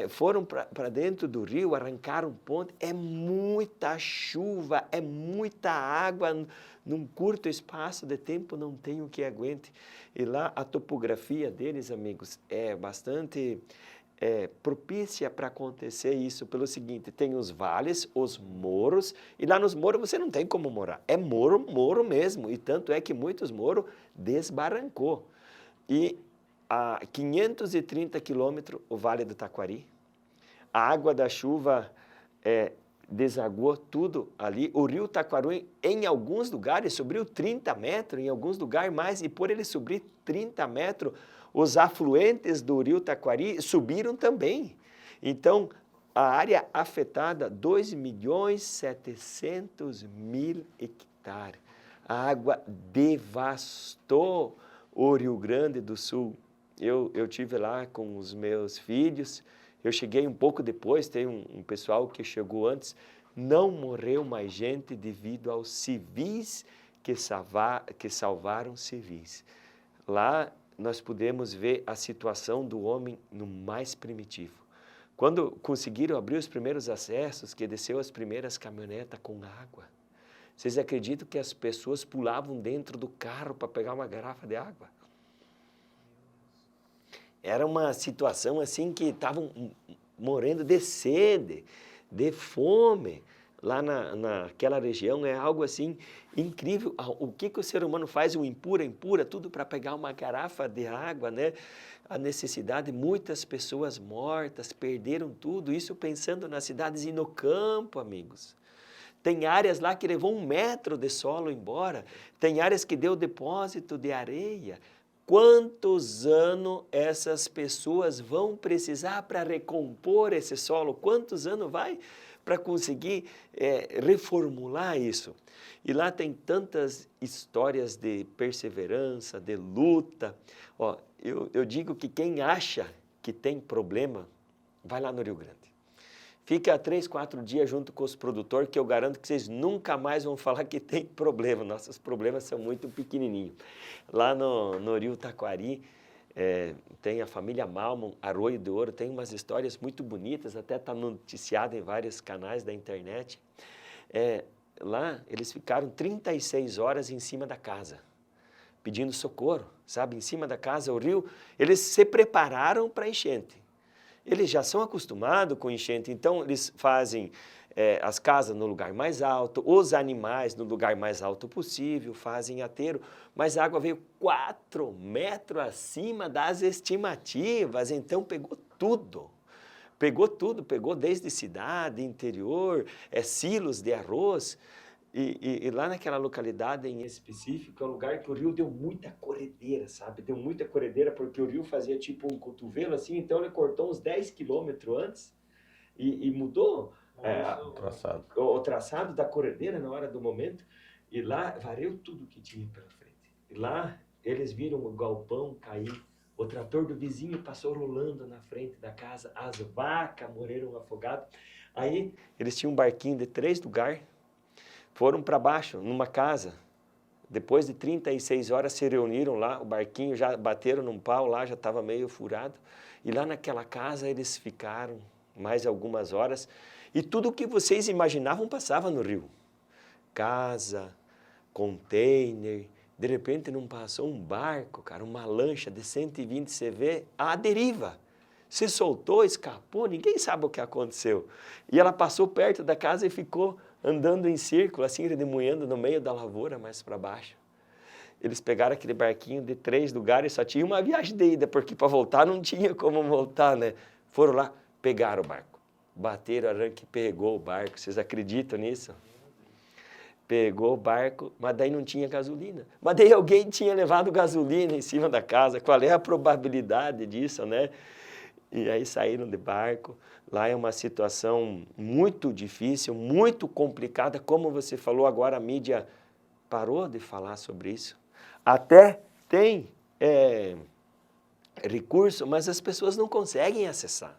foram para dentro do rio, arrancaram ponte. É muita chuva, é muita água num curto espaço de tempo, não tem o que aguente. E lá a topografia deles, amigos, é bastante propícia para acontecer isso pelo seguinte, tem os vales, os morros, e lá nos morros você não tem como morar, é morro mesmo, e tanto é que muitos morros desbarrancou. E a 530 quilômetros o Vale do Taquari. A água da chuva desaguou tudo ali. O rio Taquari, em alguns lugares, subiu 30 metros, em alguns lugares mais, e por ele subir 30 metros, os afluentes do rio Taquari subiram também. Então, a área afetada, 2.700.000 hectares. A água devastou o Rio Grande do Sul. Eu tive lá com os meus filhos, eu cheguei um pouco depois, tem um pessoal que chegou antes, não morreu mais gente devido aos civis que salvaram civis. Lá nós pudemos ver a situação do homem no mais primitivo. Quando conseguiram abrir os primeiros acessos, que desceu as primeiras caminhonetas com água, vocês acreditam que as pessoas pulavam dentro do carro para pegar uma garrafa de água? Era uma situação assim que estavam morrendo de sede, de fome. Lá naquela região é algo assim incrível. O que o ser humano faz, o impura, tudo para pegar uma garrafa de água, né? A necessidade, muitas pessoas mortas, perderam tudo, isso pensando nas cidades e no campo, amigos. Tem áreas lá que levou 1 metro de solo embora, tem áreas que deu depósito de areia. Quantos anos essas pessoas vão precisar para recompor esse solo? Quantos anos vai para conseguir reformular isso? E lá tem tantas histórias de perseverança, de luta. Ó, eu digo que quem acha que tem problema, vai lá no Rio Grande. Fica 3, 4 dias junto com os produtores, que eu garanto que vocês nunca mais vão falar que tem problema. Nossos problemas são muito pequenininhos. Lá no Rio Taquari, tem a família Malman, Arroio de Ouro, tem umas histórias muito bonitas, até está noticiado em vários canais da internet. Lá eles ficaram 36 horas em cima da casa, pedindo socorro, sabe? Em cima da casa, o rio, eles se prepararam para a enchente. Eles já são acostumados com enchente, então eles fazem as casas no lugar mais alto, os animais no lugar mais alto possível, fazem aterro, mas a água veio 4 metros acima das estimativas, então pegou tudo. Pegou desde cidade, interior, silos de arroz, e lá naquela localidade em específico, é um lugar que o rio deu muita corredeira, sabe? Deu muita corredeira porque o rio fazia tipo um cotovelo assim, então ele cortou uns 10 quilômetros antes e mudou o traçado da corredeira na hora do momento, e lá varreu tudo que tinha pela frente. E lá eles viram o galpão cair, o trator do vizinho passou rolando na frente da casa, as vacas morreram afogadas. Aí eles tinham um barquinho de 3 lugares, foram para baixo, numa casa. Depois de 36 horas se reuniram lá, o barquinho já bateram num pau lá, já estava meio furado. E lá naquela casa eles ficaram mais algumas horas. E tudo o que vocês imaginavam passava no rio. Casa, container. De repente não passou um barco, cara, uma lancha de 120 CV à deriva. Se soltou, escapou, ninguém sabe o que aconteceu. E ela passou perto da casa e ficou andando em círculo, assim, redemoinhando no meio da lavoura, mais para baixo. Eles pegaram aquele barquinho de 3 lugares, só tinha uma viagem de ida, porque para voltar não tinha como voltar, né? Foram lá, pegaram o barco, bateram arranque, pegou o barco. Vocês acreditam nisso? Pegou o barco, mas daí não tinha gasolina. Mas daí alguém tinha levado gasolina em cima da casa. Qual é a probabilidade disso, né? E aí saíram de barco. Lá é uma situação muito difícil, muito complicada. Como você falou agora, a mídia parou de falar sobre isso. Até tem recurso, mas as pessoas não conseguem acessar.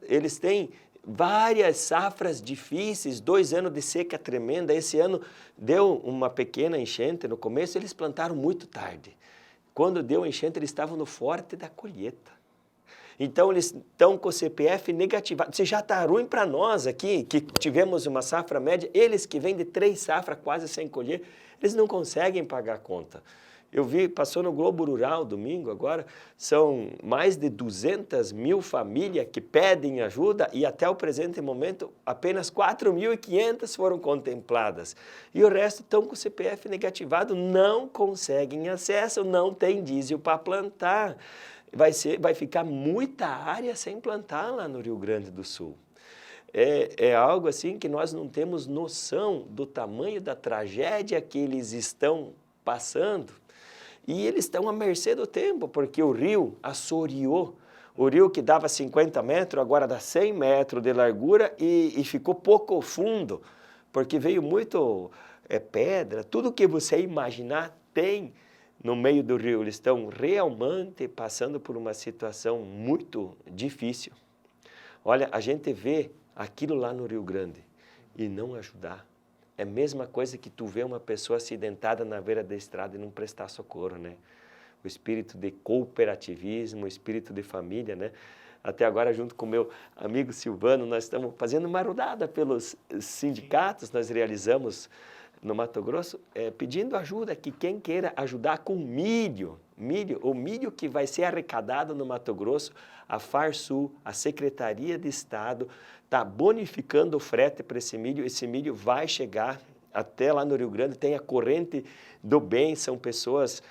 Eles têm várias safras difíceis, 2 anos de seca tremenda. Esse ano deu uma pequena enchente no começo, eles plantaram muito tarde. Quando deu a enchente, eles estavam no forte da colheita. Então, eles estão com o CPF negativado. Se já está ruim para nós aqui, que tivemos uma safra média, eles que vêm de 3 safras quase sem colher, eles não conseguem pagar a conta. Eu vi, passou no Globo Rural domingo agora, são mais de 200 mil famílias que pedem ajuda e até o presente momento apenas 4.500 foram contempladas. E o resto estão com o CPF negativado, não conseguem acesso, não tem diesel para plantar. Vai ficar muita área sem plantar lá no Rio Grande do Sul. É algo assim que nós não temos noção do tamanho da tragédia que eles estão passando. E eles estão à mercê do tempo, porque o rio assoreou. O rio que dava 50 metros, agora dá 100 metros de largura e ficou pouco fundo, porque veio muito pedra, tudo que você imaginar tem no meio do rio. Eles estão realmente passando por uma situação muito difícil. Olha, a gente vê aquilo lá no Rio Grande e não ajudar. É a mesma coisa que tu vê uma pessoa acidentada na beira da estrada e não prestar socorro, né? O espírito de cooperativismo, o espírito de família, né? Até agora, junto com o meu amigo Silvano, nós estamos fazendo uma rodada pelos sindicatos, nós realizamos no Mato Grosso, pedindo ajuda, que quem queira ajudar com milho, o milho que vai ser arrecadado no Mato Grosso, a Farsul, a Secretaria de Estado, está bonificando o frete para esse milho vai chegar até lá no Rio Grande, tem a corrente do bem, são pessoas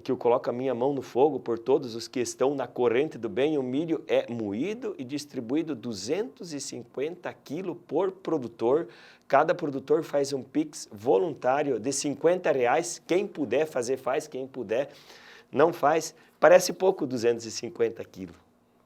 que eu coloco a minha mão no fogo por todos os que estão na corrente do bem. O milho é moído e distribuído 250 quilos por produtor. Cada produtor faz um Pix voluntário de R$50. Quem puder fazer, faz. Quem puder, não faz. Parece pouco 250 quilos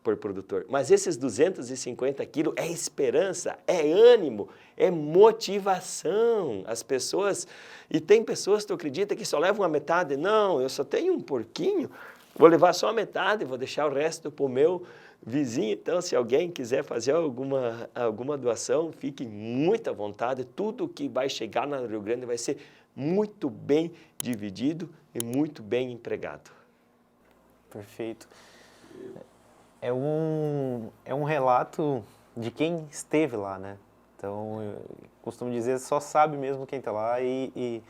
por produtor, mas esses 250 quilos é esperança, é ânimo, é motivação. As pessoas, e tem pessoas, tu acredita, que só levam a metade? Não, eu só tenho um porquinho, vou levar só a metade, vou deixar o resto para o meu vizinho. Então, se alguém quiser fazer alguma doação, fique muito à vontade. Tudo que vai chegar no Rio Grande vai ser muito bem dividido e muito bem empregado. Perfeito. É um relato de quem esteve lá, né? Então, eu costumo dizer, só sabe mesmo quem está lá. E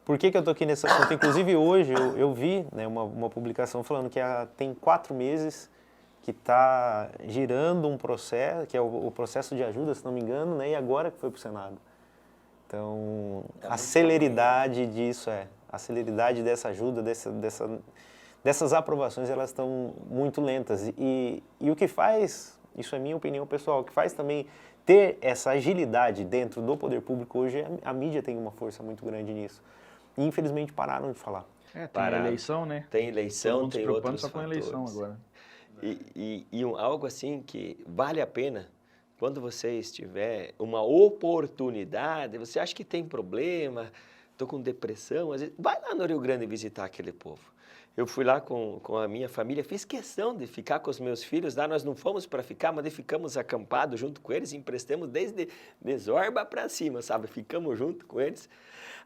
por que eu estou aqui nesse assunto? Inclusive, hoje eu vi, né, uma publicação falando que tem 4 meses que está girando um processo, que é o processo de ajuda, se não me engano, né? E agora que foi para o Senado. Então, a celeridade disso a celeridade dessa ajuda, dessas aprovações, elas estão muito lentas. E o que faz, isso é minha opinião pessoal, o que faz também ter essa agilidade dentro do poder público hoje, a mídia tem uma força muito grande nisso. E infelizmente pararam de falar. Tem eleição, né? Tem eleição, tem outros só com fatores. eleição agora. Algo assim que vale a pena, quando você tiver uma oportunidade, você acha que tem problema, estou com depressão, às vezes, vai lá no Rio Grande visitar aquele povo. Eu fui lá com a minha família, fiz questão de ficar com os meus filhos lá, nós não fomos para ficar, mas ficamos acampados junto com eles, emprestamos desde Desorba para cima, sabe? Ficamos junto com eles.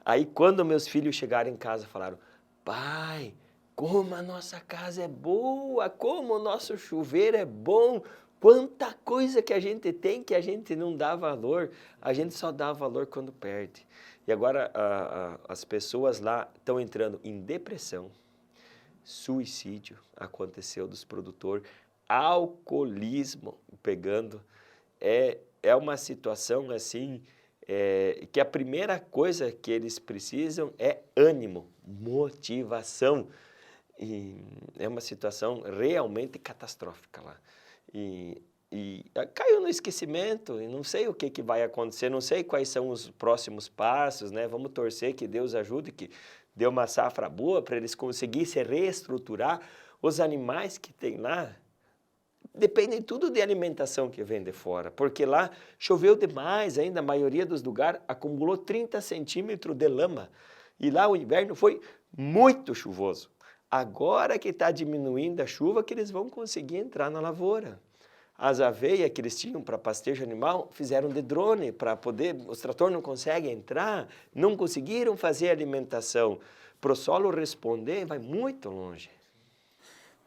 Aí, quando meus filhos chegaram em casa, falaram: pai, como a nossa casa é boa, como o nosso chuveiro é bom, quanta coisa que a gente tem que a gente não dá valor, a gente só dá valor quando perde. E agora as pessoas lá estão entrando em depressão, suicídio aconteceu dos produtores, alcoolismo pegando. É uma situação assim, que a primeira coisa que eles precisam é ânimo, motivação. E é uma situação realmente catastrófica lá. E caiu no esquecimento, e não sei o que vai acontecer, não sei quais são os próximos passos, né? Vamos torcer que Deus ajude, que dê uma safra boa para eles conseguirem se reestruturar. Os animais que tem lá dependem tudo de alimentação que vem de fora, porque lá choveu demais ainda, a maioria dos lugares acumulou 30 centímetros de lama, e lá o inverno foi muito chuvoso. Agora que está diminuindo a chuva, que eles vão conseguir entrar na lavoura. As aveias que eles tinham para pastejo animal, fizeram de drone para poder, os tratores não conseguem entrar, não conseguiram fazer alimentação. Para o solo responder, vai muito longe.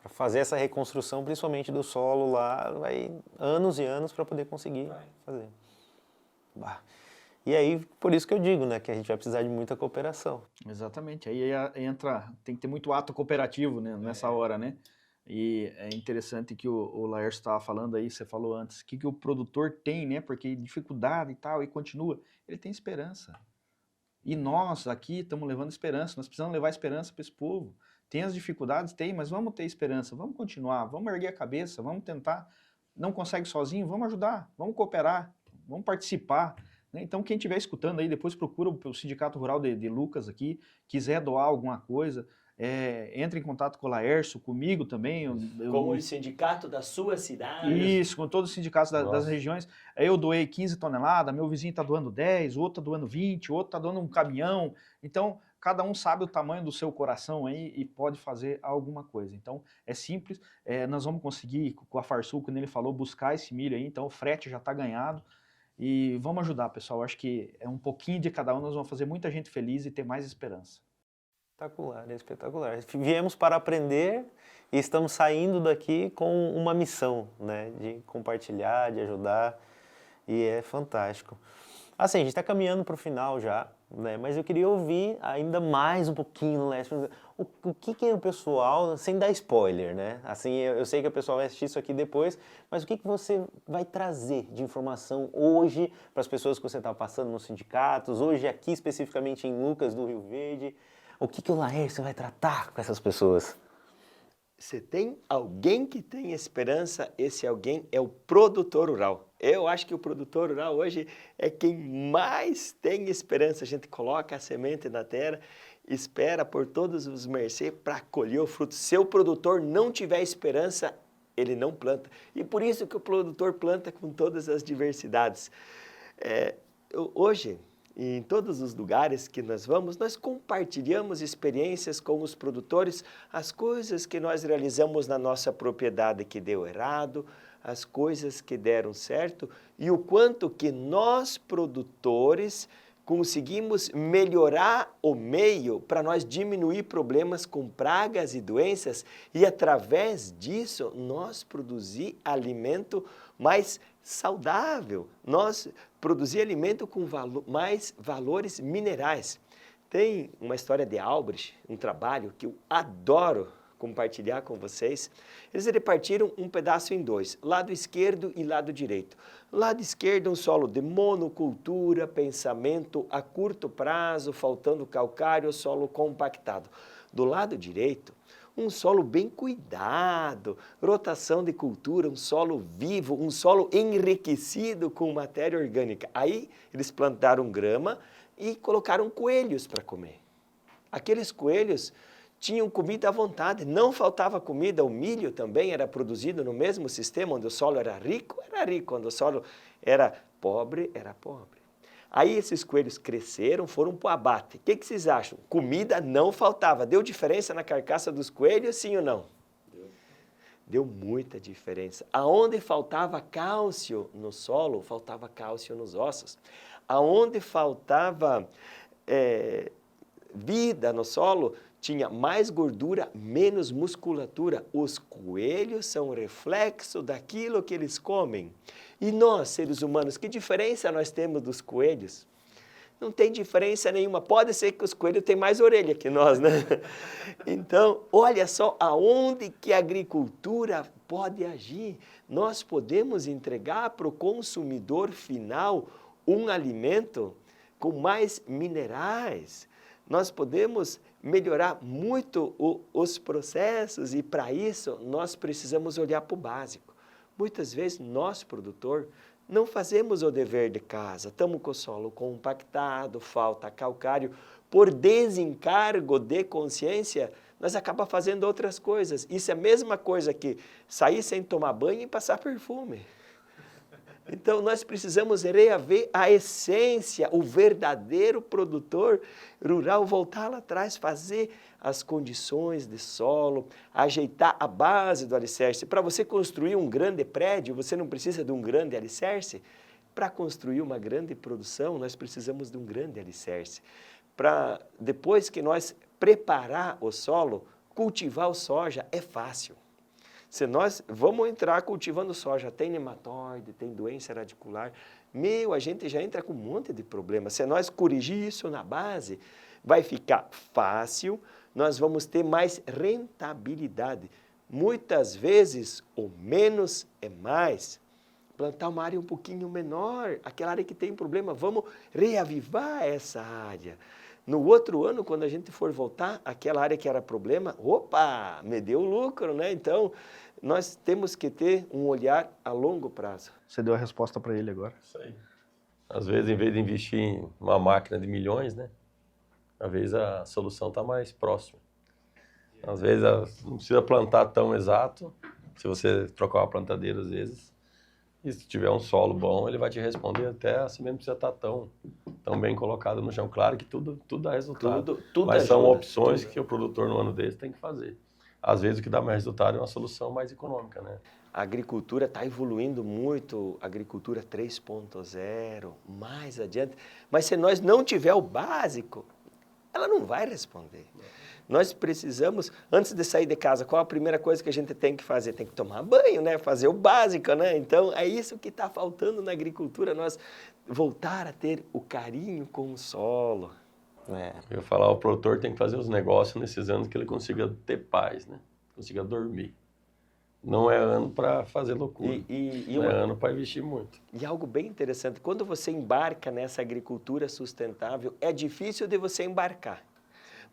Para fazer essa reconstrução, principalmente do solo lá, vai anos e anos para poder conseguir fazer. Bah. E aí, por isso que eu digo, né, que a gente vai precisar de muita cooperação. Exatamente. Aí entra, tem que ter muito ato cooperativo, né, nessa hora, né? E é interessante que o Laércio estava falando aí, você falou antes, o que o produtor tem, né? Porque dificuldade e tal, e continua. Ele tem esperança. E nós aqui estamos levando esperança, nós precisamos levar esperança para esse povo. Tem as dificuldades? Tem, mas vamos ter esperança, vamos continuar, vamos erguer a cabeça, vamos tentar. Não consegue sozinho? Vamos ajudar, vamos cooperar, vamos participar. Né? Então, quem estiver escutando aí, depois procura o Sindicato Rural de Lucas aqui, quiser doar alguma coisa, entre em contato com o Laércio, comigo também. Com o sindicato da sua cidade. Isso, com todos os sindicatos das regiões. Aí eu doei 15 toneladas, meu vizinho está doando 10, o outro está doando 20, o outro está doando um caminhão. Então, cada um sabe o tamanho do seu coração aí e pode fazer alguma coisa. Então, é simples. Nós vamos conseguir, com a Farsul, quando ele falou, buscar esse milho aí. Então, o frete já está ganhado. E vamos ajudar, pessoal. Acho que é um pouquinho de cada um, nós vamos fazer muita gente feliz e ter mais esperança. Espetacular, espetacular. Viemos para aprender e estamos saindo daqui com uma missão, né, de compartilhar, de ajudar, e é fantástico. Assim, a gente está caminhando para o final já, né, mas eu queria ouvir ainda mais um pouquinho, Lécio, o que o pessoal, sem dar spoiler, né, assim, eu sei que o pessoal vai assistir isso aqui depois, mas o que você vai trazer de informação hoje para as pessoas que você está passando nos sindicatos, hoje aqui especificamente em Lucas do Rio Verde? O que o Laércio vai tratar com essas pessoas? Você tem alguém que tem esperança, esse alguém é o produtor rural. Eu acho que o produtor rural hoje é quem mais tem esperança. A gente coloca a semente na terra, espera por todos os mercês para colher o fruto. Se o produtor não tiver esperança, ele não planta. E por isso que o produtor planta com todas as diversidades. Hoje, em todos os lugares que nós vamos, nós compartilhamos experiências com os produtores, as coisas que nós realizamos na nossa propriedade que deu errado, as coisas que deram certo e o quanto que nós, produtores, conseguimos melhorar o meio para nós diminuir problemas com pragas e doenças e, através disso, nós produzir alimento mais saudável, nós produzir alimento com mais valores minerais. Tem uma história de Albrecht, um trabalho que eu adoro compartilhar com vocês. Eles repartiram um pedaço em dois, lado esquerdo e lado direito. Lado esquerdo, um solo de monocultura, pensamento a curto prazo, faltando calcário, solo compactado. Do lado direito, um solo bem cuidado, rotação de cultura, um solo vivo, um solo enriquecido com matéria orgânica. Aí eles plantaram grama e colocaram coelhos para comer. Aqueles coelhos tinham comida à vontade, não faltava comida, o milho também era produzido no mesmo sistema, onde o solo era rico, onde o solo era pobre, era pobre. Aí esses coelhos cresceram, foram para o abate. O que vocês acham? Comida não faltava. Deu diferença na carcaça dos coelhos, sim ou não? Deu muita diferença. Aonde faltava cálcio no solo, faltava cálcio nos ossos. Aonde faltava vida no solo, tinha mais gordura, menos musculatura. Os coelhos são reflexo daquilo que eles comem. E nós, seres humanos, que diferença nós temos dos coelhos? Não tem diferença nenhuma. Pode ser que os coelhos têm mais orelha que nós, né? Então, olha só aonde que a agricultura pode agir. Nós podemos entregar para o consumidor final um alimento com mais minerais. Nós podemos melhorar muito os processos e, para isso, nós precisamos olhar para o básico. Muitas vezes, nós, produtor, não fazemos o dever de casa, estamos com o solo compactado, falta calcário. Por desencargo de consciência, nós acabamos fazendo outras coisas. Isso é a mesma coisa que sair sem tomar banho e passar perfume. Então, nós precisamos reaver a essência, o verdadeiro produtor rural, voltar lá atrás, fazer as condições de solo, ajeitar a base do alicerce. Para você construir um grande prédio, você não precisa de um grande alicerce. Para construir uma grande produção, nós precisamos de um grande alicerce. Para, depois que nós preparar o solo, cultivar o soja é fácil. Se nós vamos entrar cultivando soja, tem nematóide, tem doença radicular, a gente já entra com um monte de problemas. Se nós corrigir isso na base, vai ficar fácil, nós vamos ter mais rentabilidade. Muitas vezes, o menos é mais. Plantar uma área um pouquinho menor, aquela área que tem problema, vamos reavivar essa área. No outro ano, quando a gente for voltar, aquela área que era problema, opa, me deu lucro, né? Então, nós temos que ter um olhar a longo prazo. Você deu a resposta para ele agora. Isso aí. Às vezes, em vez de investir em uma máquina de milhões, né? Às vezes a solução está mais próxima. Às vezes não precisa plantar tão exato, se você trocar uma plantadeira às vezes, e se tiver um solo bom, ele vai te responder até assim mesmo, não precisa estar tão bem colocado no chão. Claro que tudo dá resultado, Tudo mas são ajuda, opções tudo. que o produtor no ano desse tem que fazer. Às vezes o que dá mais resultado é uma solução mais econômica, né? A agricultura está evoluindo muito, agricultura 3.0, mais adiante. Mas se nós não tiver o básico, ela não vai responder. Nós precisamos, antes de sair de casa, qual a primeira coisa que a gente tem que fazer? Tem que tomar banho, né? Fazer o básico, né? Então, é isso que está faltando na agricultura, nós voltar a ter o carinho com o solo. Eu ia falar, o produtor tem que fazer os negócios nesses anos que ele consiga ter paz, né? Consiga dormir. Não é ano para fazer loucura, é ano para investir muito. E algo bem interessante, quando você embarca nessa agricultura sustentável, é difícil de você embarcar.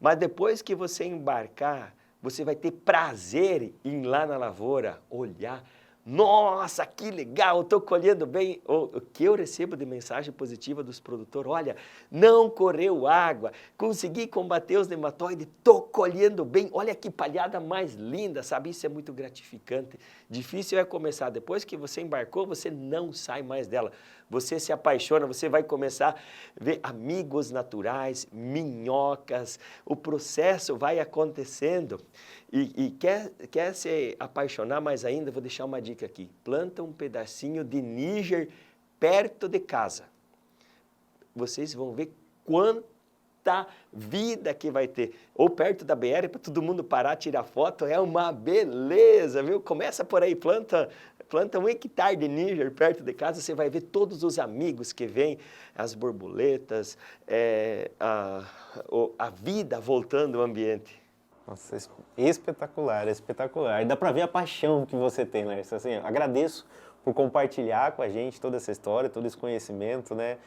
Mas depois que você embarcar, você vai ter prazer em ir lá na lavoura, olhar. Nossa, que legal, estou colhendo bem. O que eu recebo de mensagem positiva dos produtores, olha, não correu água, consegui combater os nematóides, estou colhendo bem, olha que palhada mais linda, sabe? Isso é muito gratificante. Difícil é começar, depois que você embarcou, você não sai mais dela. Você se apaixona, você vai começar a ver amigos naturais, minhocas, o processo vai acontecendo. E quer se apaixonar mais ainda, vou deixar uma dica aqui. Planta um pedacinho de níger perto de casa. Vocês vão ver quanta vida que vai ter. Ou perto da BR, para todo mundo parar, tirar foto, é uma beleza, viu? Começa por aí, planta 1 hectare de níger perto de casa, você vai ver todos os amigos que vêm, as borboletas, a vida voltando ao ambiente. Nossa, espetacular, espetacular. E dá pra ver a paixão que você tem, Laércio. Assim, agradeço por compartilhar com a gente toda essa história, todo esse conhecimento, né?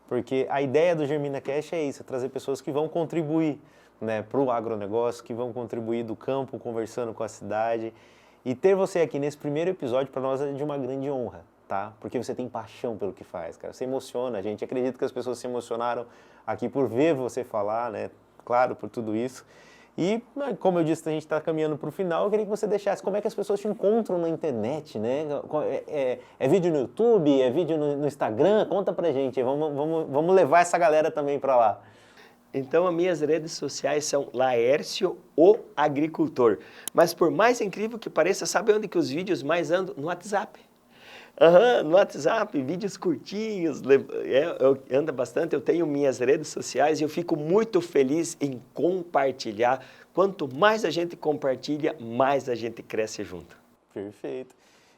Porque a ideia do Germina Cash é isso, é trazer pessoas que vão contribuir, né, para o agronegócio, que vão contribuir do campo, conversando com a cidade. E ter você aqui nesse primeiro episódio para nós é de uma grande honra, tá? Porque você tem paixão pelo que faz, cara. Você emociona a gente. Acredito que as pessoas se emocionaram aqui por ver você falar, né? Claro, por tudo isso. E, como eu disse, a gente está caminhando para o final, eu queria que você deixasse como é que as pessoas te encontram na internet, né? É vídeo no YouTube, é vídeo no Instagram? Conta pra gente, vamos levar essa galera também para lá. Então, as minhas redes sociais são Laércio, o Agricultor. Mas por mais incrível que pareça, sabe onde que os vídeos mais andam? No WhatsApp. No WhatsApp, vídeos curtinhos, anda bastante, eu tenho minhas redes sociais e eu fico muito feliz em compartilhar. Quanto mais a gente compartilha, mais a gente cresce junto. Perfeito.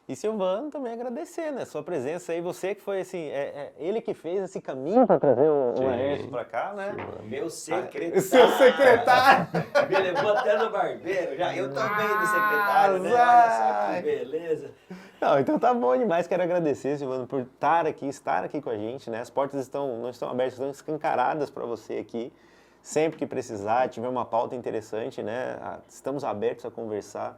E Silvano também agradecer, né? Sua presença aí, você que foi assim, ele que fez esse caminho para trazer o Laércio para cá, né? Meu secretário. Seu secretário! Me levou até no barbeiro, já. Eu também do secretário, né? Olha só que beleza. Não, então tá bom demais, quero agradecer, Silvano, por estar aqui com a gente, né? As portas não estão abertas, estão escancaradas para você aqui. Sempre que precisar, tiver uma pauta interessante, né? Estamos abertos a conversar.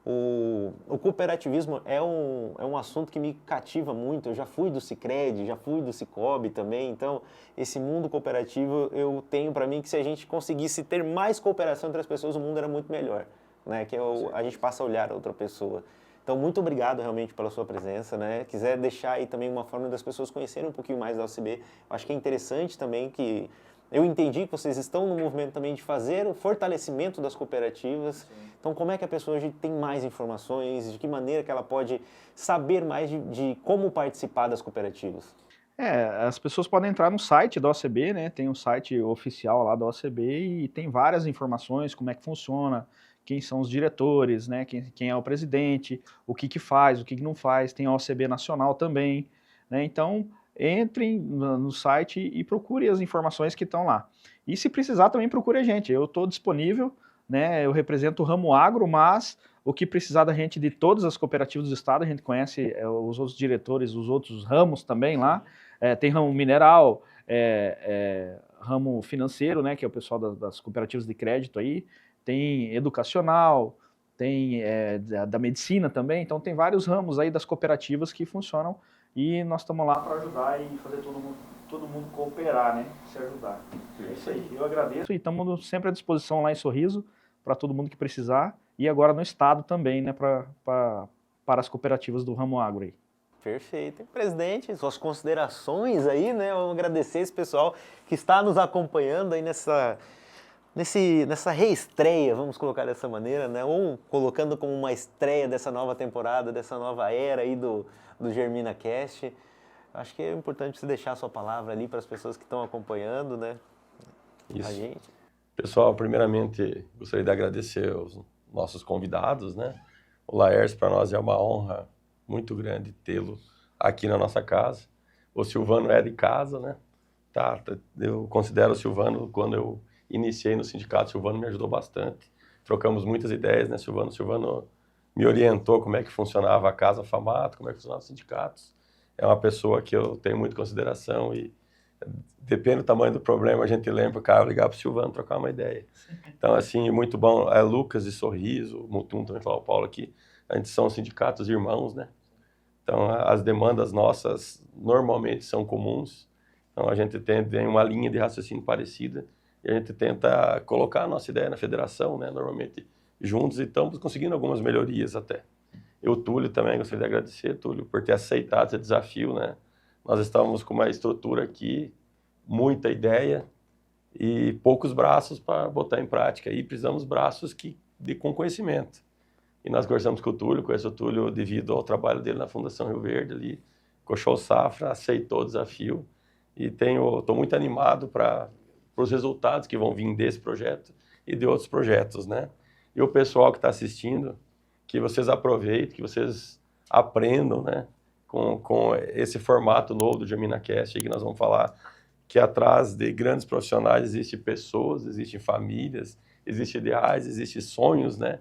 O cooperativismo é um assunto que me cativa muito. Eu já fui do Sicredi, já fui do Sicobi também. Então, esse mundo cooperativo, eu tenho para mim que se a gente conseguisse ter mais cooperação entre as pessoas, o mundo era muito melhor, né? Que a gente passa a olhar a outra pessoa. Então, muito obrigado realmente pela sua presença, né? Quiser deixar aí também uma forma das pessoas conhecerem um pouquinho mais da OCB. Eu acho que é interessante também que eu entendi que vocês estão no movimento também de fazer o fortalecimento das cooperativas. Sim. Então, como é que a pessoa hoje tem mais informações? De que maneira que ela pode saber mais de como participar das cooperativas? As pessoas podem entrar no site da OCB, né? Tem um site oficial lá da OCB e tem várias informações, como é que funciona, quem são os diretores, né? Quem é o presidente, o que faz, o que não faz. Tem a OCB Nacional também, né? Então, entre no site e procure as informações que estão lá. E se precisar, também procure a gente. Eu estou disponível, né? Eu represento o ramo agro, mas o que precisar da gente de todas as cooperativas do estado, a gente conhece os outros diretores, os outros ramos também lá. Tem ramo mineral, ramo financeiro, né? Que é o pessoal das cooperativas de crédito aí. Tem educacional, tem da medicina também. Então tem vários ramos aí das cooperativas que funcionam e nós estamos lá para ajudar e fazer todo mundo cooperar, né? Se ajudar. É isso aí. Eu agradeço e estamos sempre à disposição lá em Sorriso para todo mundo que precisar e agora no estado também, né? Para as cooperativas do ramo agro aí. Perfeito. Presidente, suas considerações aí, né? Vamos agradecer esse pessoal que está nos acompanhando aí nessa reestreia, vamos colocar dessa maneira, né? Ou colocando como uma estreia dessa nova temporada, dessa nova era aí do Germina Cast. Acho que é importante você deixar a sua palavra ali para as pessoas que estão acompanhando, né? Isso. A gente. Pessoal, primeiramente, gostaria de agradecer aos nossos convidados, né? O Laércio, para nós, é uma honra muito grande tê-lo aqui na nossa casa. O Silvano é de casa, né? Eu considero o Silvano, quando eu iniciei no sindicato, o Silvano me ajudou bastante. Trocamos muitas ideias, né, Silvano? O Silvano me orientou como é que funcionava a Casa Famato, como é que funcionava os sindicatos. É uma pessoa que eu tenho muita consideração e depende do tamanho do problema, a gente lembra o cara ligar para o Silvano, trocar uma ideia. Então, assim, muito bom. Lucas de Sorriso, Mutum também falou, o Paulo aqui, a gente são sindicatos irmãos, né? Então, as demandas nossas normalmente são comuns. Então, a gente tem uma linha de raciocínio parecida e a gente tenta colocar a nossa ideia na federação, né? Normalmente juntos e estamos conseguindo algumas melhorias até. Eu, Túlio, também gostaria de agradecer, Túlio, por ter aceitado esse desafio, né? Nós estávamos com uma estrutura aqui, muita ideia e poucos braços para botar em prática. E precisamos braços com conhecimento. E nós conversamos com o Túlio, conheço o Túlio devido ao trabalho dele na Fundação Rio Verde ali, Cochou Safra, aceitou o desafio e estou muito animado para os resultados que vão vir desse projeto e de outros projetos, né? E o pessoal que está assistindo, que vocês aproveitem, que vocês aprendam, né? Com esse formato novo do GerminaCast, que nós vamos falar que atrás de grandes profissionais existem pessoas, existem famílias, existem ideais, existem sonhos, né?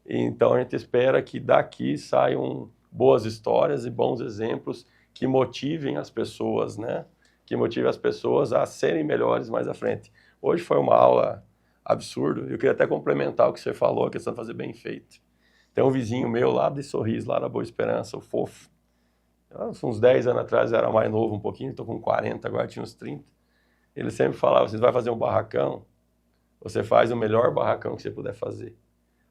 Então a gente espera que daqui saiam boas histórias e bons exemplos que motivem as pessoas, né? Que motivem as pessoas a serem melhores mais à frente. Hoje foi uma aula absurda. Eu queria até complementar o que você falou, a questão de fazer bem feito. Tem um vizinho meu lá de Sorriso, lá da Boa Esperança, o Fofo. Uns 10 anos atrás eu era mais novo um pouquinho, estou com 40, agora tinha uns 30. Ele sempre falava, você vai fazer um barracão, você faz o melhor barracão que você puder fazer.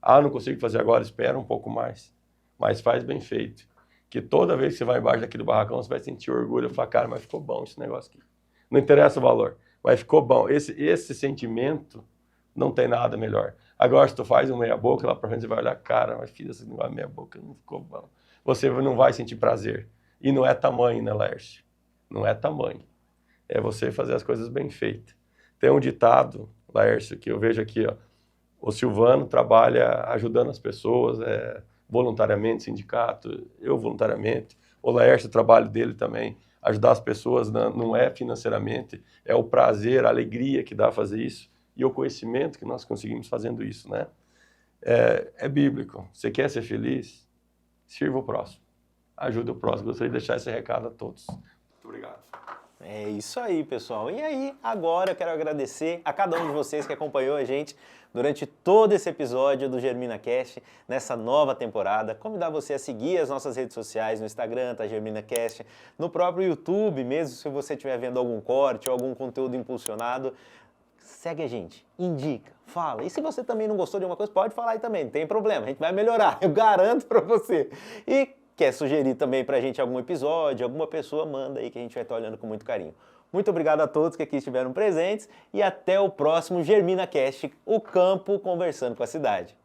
Não consigo fazer agora, espera um pouco mais. Mas faz bem feito. Que toda vez que você vai embaixo daquele barracão, você vai sentir orgulho. Falar, cara, mas ficou bom esse negócio aqui. Não interessa o valor, mas ficou bom. Esse sentimento não tem nada melhor. Agora, se tu faz um meia-boca, lá pra frente você vai olhar, cara, mas fiz esse negócio meia-boca, não ficou bom. Você não vai sentir prazer. E não é tamanho, né, Laércio? Não é tamanho. É você fazer as coisas bem feitas. Tem um ditado, Laércio, que eu vejo aqui, ó. O Silvano trabalha ajudando as pessoas, voluntariamente, sindicato, eu voluntariamente. O Laércio, o trabalho dele também, ajudar as pessoas, não é financeiramente, é o prazer, a alegria que dá fazer isso e o conhecimento que nós conseguimos fazendo isso, né? É bíblico. Você quer ser feliz? Sirva o próximo. Ajude o próximo. Gostaria de deixar esse recado a todos. Muito obrigado. É isso aí, pessoal. E aí, agora eu quero agradecer a cada um de vocês que acompanhou a gente durante todo esse episódio do GerminaCast, nessa nova temporada. Convidar você a seguir as nossas redes sociais, no Instagram, tá GerminaCast, no próprio YouTube, mesmo se você estiver vendo algum corte ou algum conteúdo impulsionado. Segue a gente, indica, fala. E se você também não gostou de uma coisa, pode falar aí também, não tem problema, a gente vai melhorar, eu garanto pra você. E quer sugerir também pra gente algum episódio, alguma pessoa, manda aí que a gente vai estar olhando com muito carinho. Muito obrigado a todos que aqui estiveram presentes e até o próximo GerminaCast, o campo conversando com a cidade.